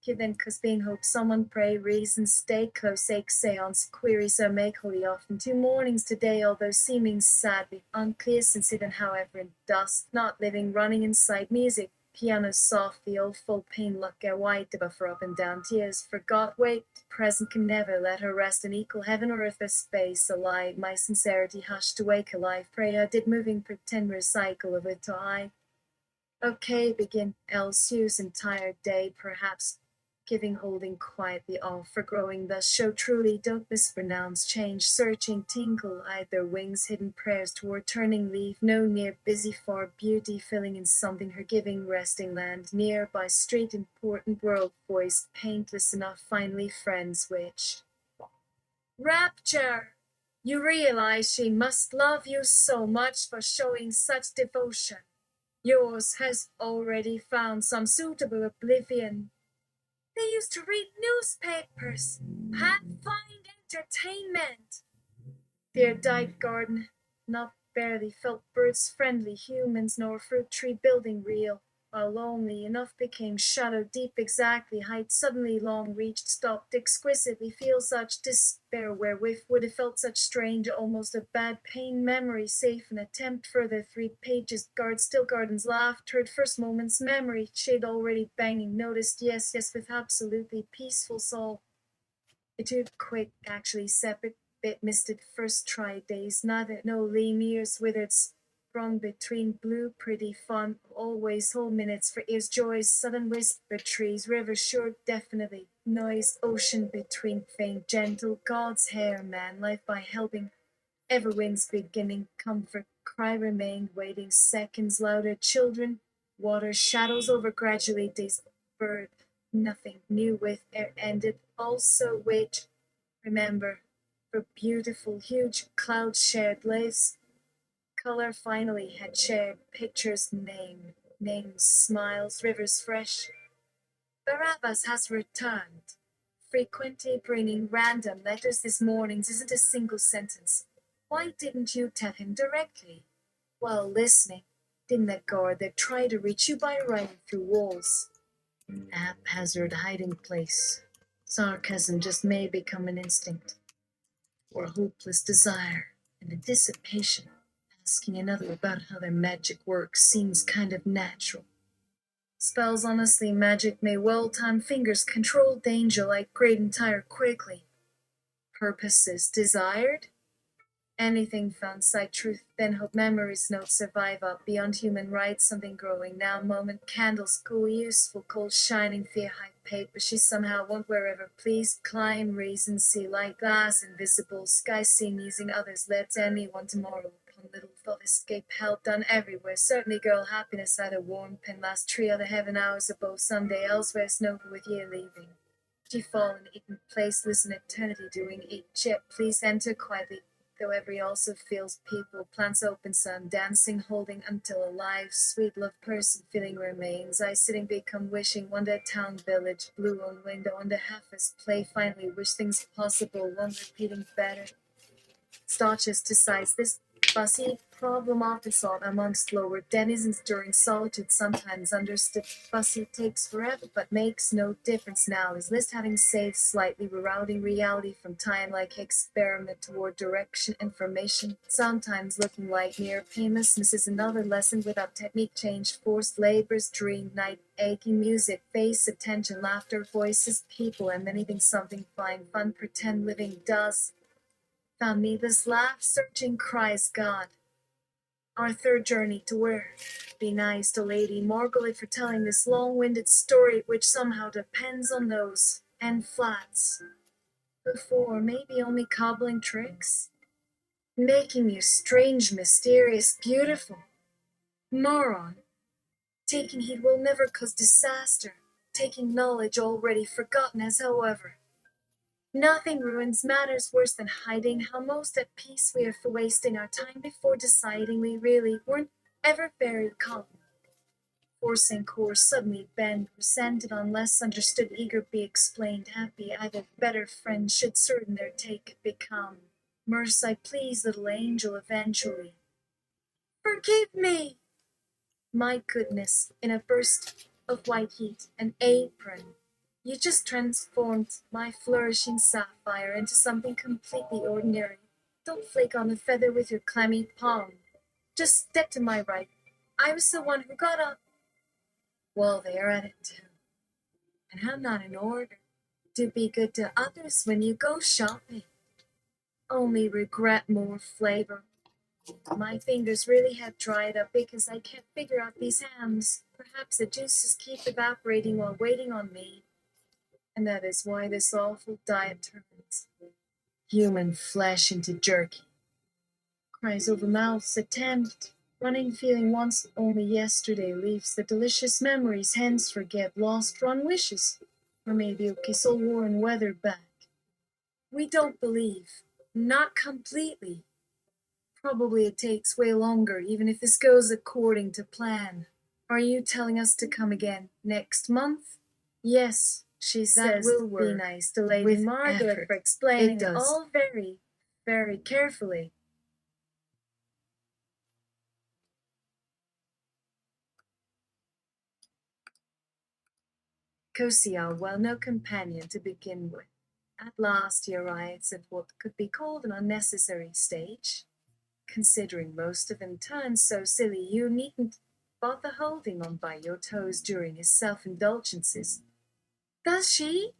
Given cause being hope someone pray, reason stay close, ache seance, queries are make holy often 2 mornings today, although seeming sadly unclear since even however in dust, not living, running inside music, piano soft, the old full pain luck get white to buffer up and down, tears forgot, wait, present can never let her rest in equal heaven or earth or space, alive, my sincerity hushed to wake alive, pray I did moving pretend recycle of it to I. Okay, begin, else use entire day, perhaps giving, holding quietly off, for growing thus show truly, don't mispronounce, change, searching, tinkle, either wings, hidden prayers toward turning leaf, no near, busy far, beauty filling in something, her giving, resting land, near, by street, important world, voice, paintless enough, finally friends, which. Rapture! You realize she must love you so much for showing such devotion. Yours has already found some suitable oblivion. They used to read newspapers, had fine entertainment. Their diet garden, not barely felt birds friendly, humans nor fruit tree building real, while lonely enough became shadow deep exactly, height suddenly long reached, stopped exquisitely, feel such despair wherewith would have felt such strange, almost a bad pain memory, safe an attempt further 3 pages, guard still gardens laughed, heard first moments memory, shade already banging, noticed yes, with absolutely peaceful soul. It took quick, actually separate bit missed it first try days, neither no lean years withered from between blue pretty fun, always whole minutes for ears joys, sudden whisper trees, river short definitely, noise, ocean between faint, gentle, God's hair, man, life by helping, ever winds beginning, comfort, cry remained, waiting seconds louder, children, water, shadows over gradually days, bird, nothing new with air ended, also which, remember, for beautiful, huge cloud shared lives, color finally had shared pictures, names, smiles, rivers fresh. Barabbas has returned, frequently bringing random letters this morning's isn't a single sentence. Why didn't you tell him directly? While listening, didn't that guard that try to reach you by writing through walls? Haphazard hiding place. Sarcasm just may become an instinct, or a hopeless desire, and a dissipation. Asking another about how their magic works seems kind of natural. Spells, honestly, magic may well-timed fingers control danger like great and tire quickly. Purposes desired? Anything found sight truth, then hope memories note survive up beyond human rights, something growing now moment candles cool useful cold shining fear high paper she somehow won't wherever please climb reason see light glass invisible sky seen using others let anyone tomorrow upon little thought escape help done everywhere certainly girl happiness at a warm pen last tree of the heaven hours above someday elsewhere snow with year leaving she fallen eaten place listen eternity doing eat chip please enter quietly though every also feels people, plants open sun, dancing, holding until alive, sweet love person feeling remains. I sitting become wishing, one day town village, blue on window, under half as play, finally wish things possible, one repeating better. Starches to size this fussy problem often solved amongst lower denizens during solitude sometimes understood fussy takes forever but makes no difference now is list having saved slightly rerouting reality from time like experiment toward direction information sometimes looking like mere painlessness is another lesson without technique change forced labors dream night aching music face attention laughter voices people and anything something fine fun pretend living does found me this laugh searching cries God. Our third journey to where? Be nice to Lady Margaret for telling this long-winded story which somehow depends on those and flats. Before maybe only cobbling tricks? Making you strange, mysterious, beautiful. Moron. Taking heed will never cause disaster. Taking knowledge already forgotten as however. Nothing ruins matters worse than hiding how most at peace we are for wasting our time before deciding we really weren't ever very calm. Forcing course suddenly bend, resented unless understood, eager be explained, happy either better friends should certain their take become. Mercy, please, little angel, eventually. Forgive me! My goodness, in a burst of white heat, an apron. You just transformed my flourishing sapphire into something completely ordinary. Don't flake on the feather with your clammy palm. Just step to my right. I was the one who got up. Well, they are at it too. And I'm not in order. Do be good to others when you go shopping. Only regret more flavor. My fingers really have dried up because I can't figure out these hams. Perhaps the juices keep evaporating while waiting on me. And that is why this awful diet turns human flesh into jerky. Cries over mouths attempt. Running feeling once only yesterday leaves the delicious memories hence forget lost run wishes. Or maybe a kiss all worn weather back. We don't believe. Not completely. Probably it takes way longer, even if this goes according to plan. Are you telling us to come again next month? Yes, she says. That will work. Be nice to Lady Margaret for explaining it all very, very carefully. Kosia, well, no companion to begin with. At last he arrives at what could be called an unnecessary stage. Considering most of them turn so silly, you needn't bother holding on by your toes during his self-indulgences. Does she?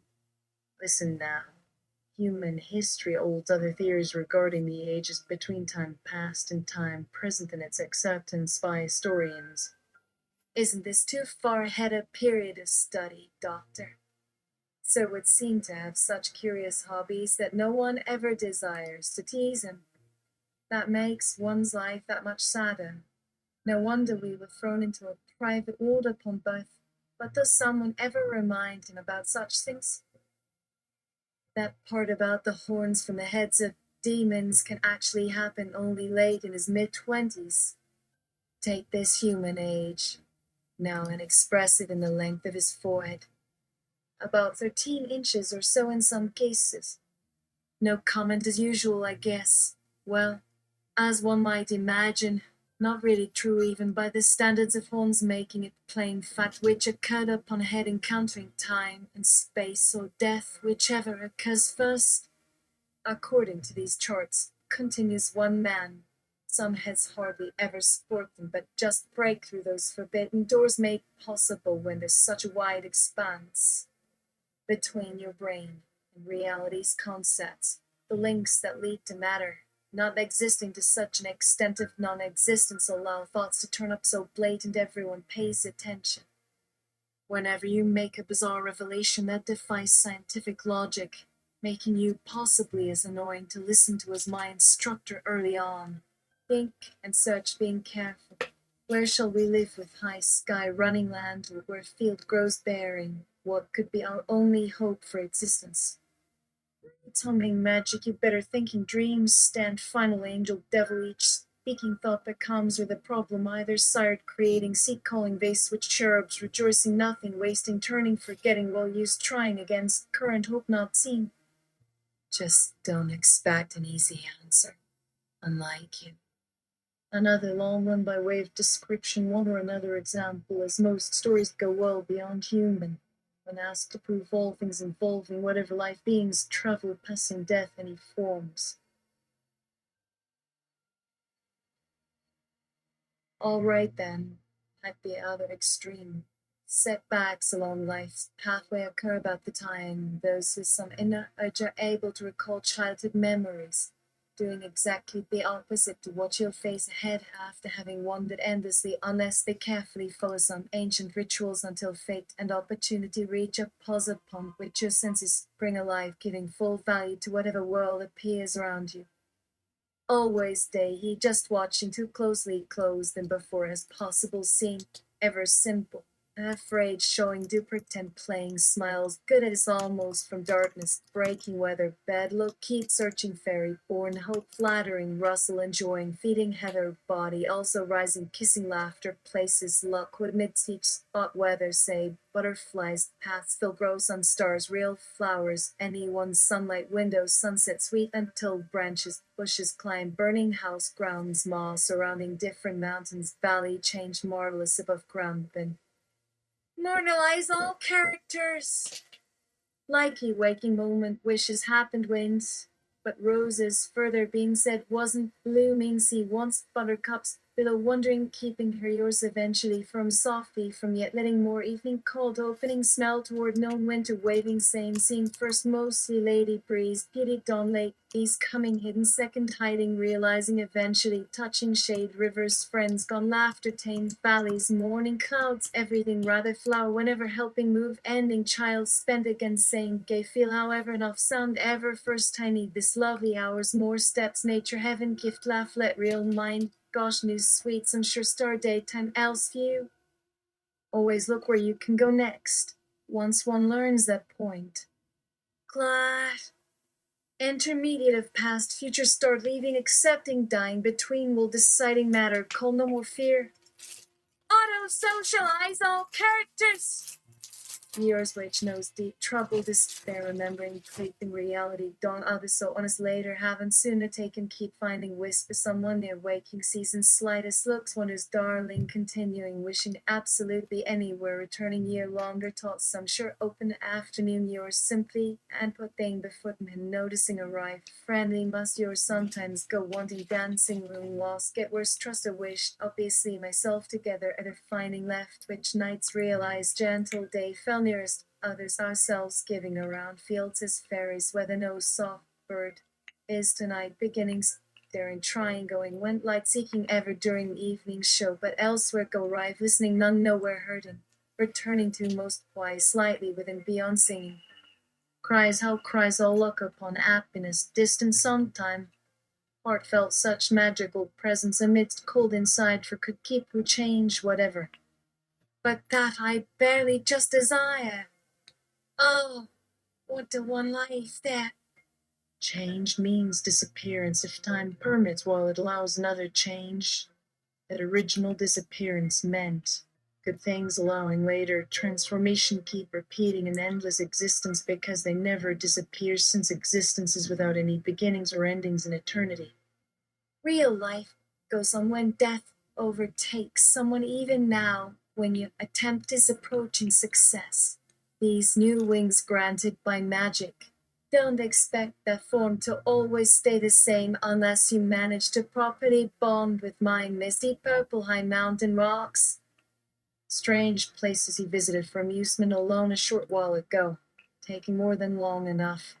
Listen now. Human history holds other theories regarding the ages between time past and time present in its acceptance by historians. Isn't this too far ahead a period of study, Doctor? So would seem to have such curious hobbies that no one ever desires to tease him. That makes one's life that much sadder. No wonder we were thrown into a private ward upon both. But does someone ever remind him about such things? That part about the horns from the heads of demons can actually happen only late in his mid-20s. Take this human age, now inexpressive in the length of his forehead. About 13 inches or so in some cases. No comment as usual, I guess. Well, as one might imagine, not really true even by the standards of horns, making it plain fact which occurred upon a head encountering time and space or death, whichever occurs first. According to these charts, continues one man. Some heads hardly ever sport them, but just break through those forbidden doors made possible when there's such a wide expanse between your brain and reality's concepts, the links that lead to matter, not existing to such an extent of non-existence allow thoughts to turn up so blatant everyone pays attention. Whenever you make a bizarre revelation that defies scientific logic, making you possibly as annoying to listen to as my instructor early on. Think and search, being careful. Where shall we live with high sky, running land, or where field grows bearing? What could be our only hope for existence? Tumbling magic, you better thinking dreams, stand final angel, devil, each speaking thought becomes or the problem either sired, creating, seek calling, vase which cherubs, rejoicing nothing, wasting, turning, forgetting, well used, trying against current, hope not seen. Just don't expect an easy answer, unlike you. Another long one by way of description, one or another example, as most stories go well beyond human. When asked to prove all things involving whatever life beings travel, passing death, any forms. All right then, at the other extreme. Setbacks along life's pathway occur about the time those with some inner urge are able to recall childhood memories, doing exactly the opposite to what you'll face ahead after having wandered endlessly unless they carefully follow some ancient rituals until fate and opportunity reach a pause upon which your senses bring alive, giving full value to whatever world appears around you. Always stay he just watching too closely closed and before as possible seem ever simple. Afraid showing do pretend playing smiles good as almost from darkness breaking weather bad look keep searching fairy born hope flattering rustle enjoying feeding heather body also rising kissing laughter places luck would midst each spot weather say butterflies paths fill grows on stars real flowers anyone sunlight windows sunset sweet until branches bushes climb burning house grounds moss surrounding different mountains valley change marvelous above ground then mortalize all characters. Likely waking moment wishes happened wins, but roses further being said wasn't blooming see once buttercups below wondering keeping her yours eventually from softly from yet letting more evening cold opening smell toward known winter waving same seeing first mostly lady breeze beauty dawn late these coming hidden second hiding realizing eventually touching shade rivers friends gone laughter tamed valleys morning clouds everything rather flower whenever helping move ending child spent again saying gay feel however enough sound ever first tiny this lovely hours more steps nature heaven gift laugh let real mind gosh news sweet some sure star daytime else few always look where you can go next once one learns that point glad intermediate of past future start leaving accepting dying between will deciding matter call no more fear auto socialize all characters years which knows deep trouble, despair, remembering creeping reality, dawn others so honest later, haven't sooner taken, keep finding whisper someone near waking season, slightest looks, wonders darling, continuing, wishing absolutely anywhere, returning year longer, taught some sure open afternoon, yours simply, and put thing before him, noticing arrive, friendly must yours sometimes go wanting dancing room lost, get worse, trust or wished, obviously myself together, other finding left, which nights realize, gentle day fell nearest others ourselves giving around fields as fairies whether no soft bird is tonight beginnings staring trying going went light seeking ever during the evening show but elsewhere go rive listening none nowhere hurting returning to most wise slightly within beyond singing cries how cries all look upon happiness distant sometime heartfelt such magical presence amidst cold inside for could keep who change whatever but that I barely just desire. Oh, what a one life that change means disappearance if time permits while it allows another change. That original disappearance meant good things allowing later transformation keep repeating an endless existence because they never disappear since existence is without any beginnings or endings in eternity. Real life goes on when death overtakes someone even now when your attempt is approaching success. These new wings granted by magic. Don't expect that form to always stay the same unless you manage to properly bond with my misty purple high mountain rocks. Strange places he visited for amusement alone a short while ago, taking more than long enough.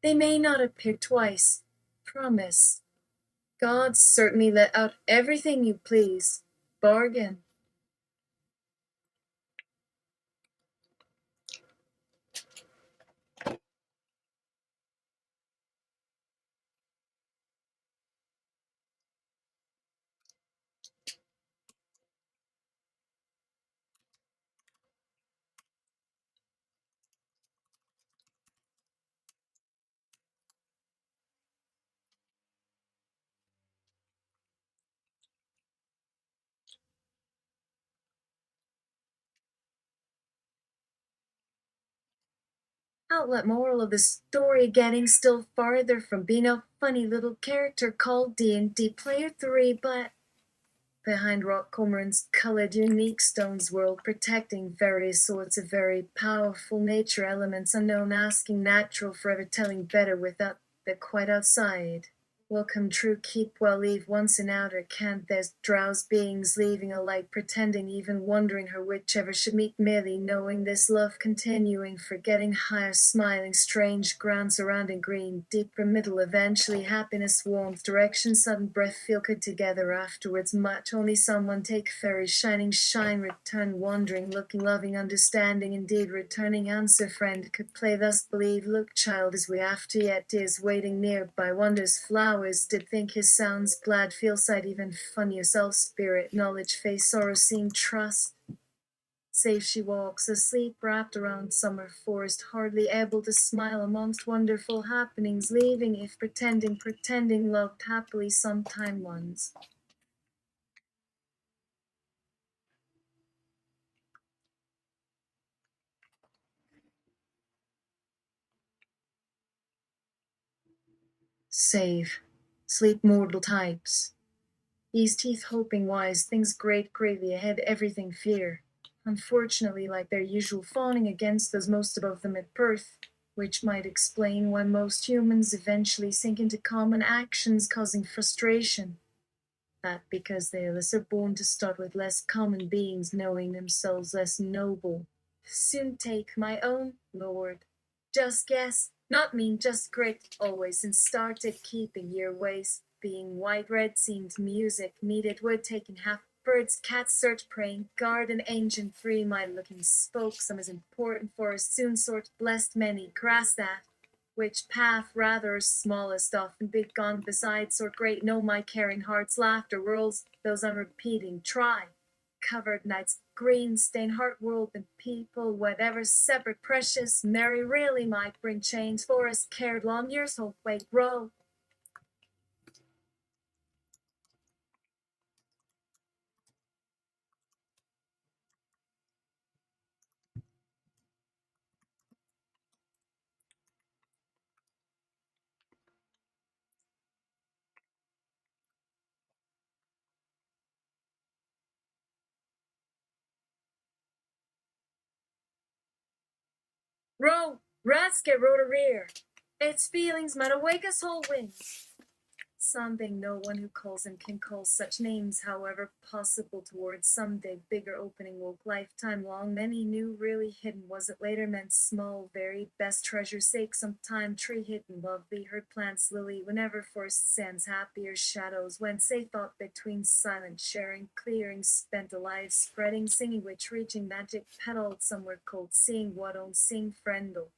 They may not appear twice, promise, God certainly let out everything you please. Bargain. Outlet moral of the story, getting still farther from being a funny little character called D&D Player 3, but behind Rock Cormoran's colored unique stones world, protecting various sorts of very powerful nature elements unknown, asking natural, forever telling better without the quite outside. Welcome true, keep well, leave once in outer, can't there's drowse beings leaving a light, pretending, even wondering her whichever should meet, merely knowing this love continuing, forgetting higher, smiling, strange ground surrounding green, deeper middle, eventually happiness, warmth, direction, sudden breath, feel good together afterwards, much only someone take ferry, shining shine, return wandering, looking, loving, understanding, indeed returning answer, friend could play thus, believe, look child, as we after yet is waiting near by wonders, flowers, did think his sounds glad, feel sight, even funnier, self spirit, knowledge, face, sorrow, seem, trust. Safe she walks, asleep, wrapped around summer forest, hardly able to smile amongst wonderful happenings, leaving, if pretending, loved happily sometime once. Save. Sleep mortal types. These teeth hoping wise, things greatly ahead, everything fear. Unfortunately, like their usual fawning against those most above them at birth, which might explain why most humans eventually sink into common actions causing frustration. That because they are lesser born to start with less common beings, knowing themselves less noble. Soon take my own Lord. Just guess, not mean, just grit, always, and started keeping your ways. Being white red seemed music, needed wood, taking half birds, cats search, praying, garden, ancient, free, my looking spoke, some as important for us, soon sort, blessed many, grass that. Which path rather smallest often big gone beside sort great no my caring heart's laughter whirls those unrepeating try covered nights green stain heart world and people whatever separate precious merry really might bring change for us cared long years hope wait grow. Row rasket rode a rear its feelings might awake us whole winds. Something no one who calls him can call such names, however possible, towards someday bigger opening woke lifetime long. Many knew really hidden was it later meant small, very best treasure sake. Sometime tree hidden, lovely, heard plants lily. Whenever forest sands happier shadows went, say thought between silent sharing, clearing, spent alive, spreading, singing, which reaching magic petaled somewhere cold, seeing what own sing friendle.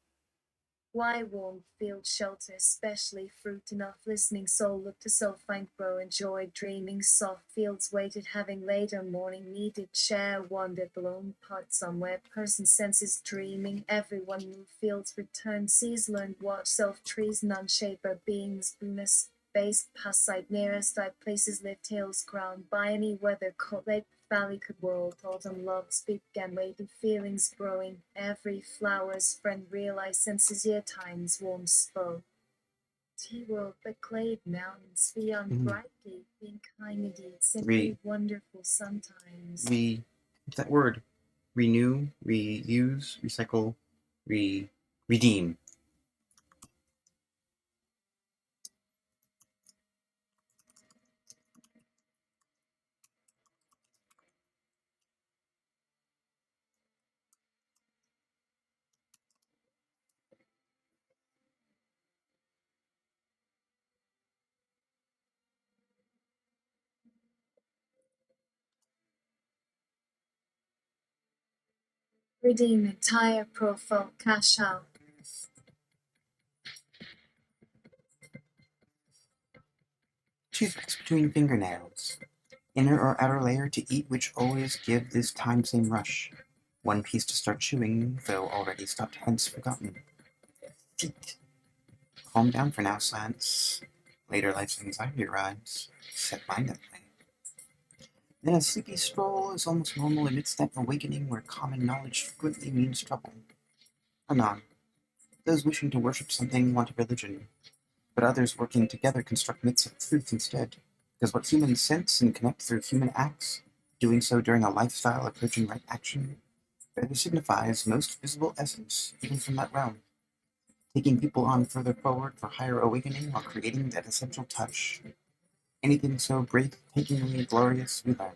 Why won't field shelter, especially fruit enough? Listening soul look to self find grow enjoy dreaming soft fields waited having later morning needed share wandered blown part somewhere person senses dreaming everyone move fields return sees learned watch self trees none shaper beings blueness base past sight nearest thy places live tales crowned by any weather cold late valley could world autumn love speak again waiting feelings growing every flower's friend realize senses year times warm spoke tea world but clade mountains beyond brightly being kind indeed simply wonderful sometimes. What's that word? Renew, reuse, recycle, redeem. Redeem entire profile cash out. Toothpicks between fingernails. Inner or outer layer to eat, which always give this time same rush. One piece to start chewing, though already stopped, hence forgotten. Feet. Calm down for now, slants. Later life's anxiety arrives. Set mind at play. Then a sleepy stroll is almost normal amidst that awakening where common knowledge frequently means trouble. Anon. Those wishing to worship something want a religion, but others working together construct myths of truth instead, because what humans sense and connect through human acts, doing so during a lifestyle approaching right action, better signifies most visible essence, even from that realm, taking people on further forward for higher awakening while creating that essential touch. Anything so breathtakingly glorious we love.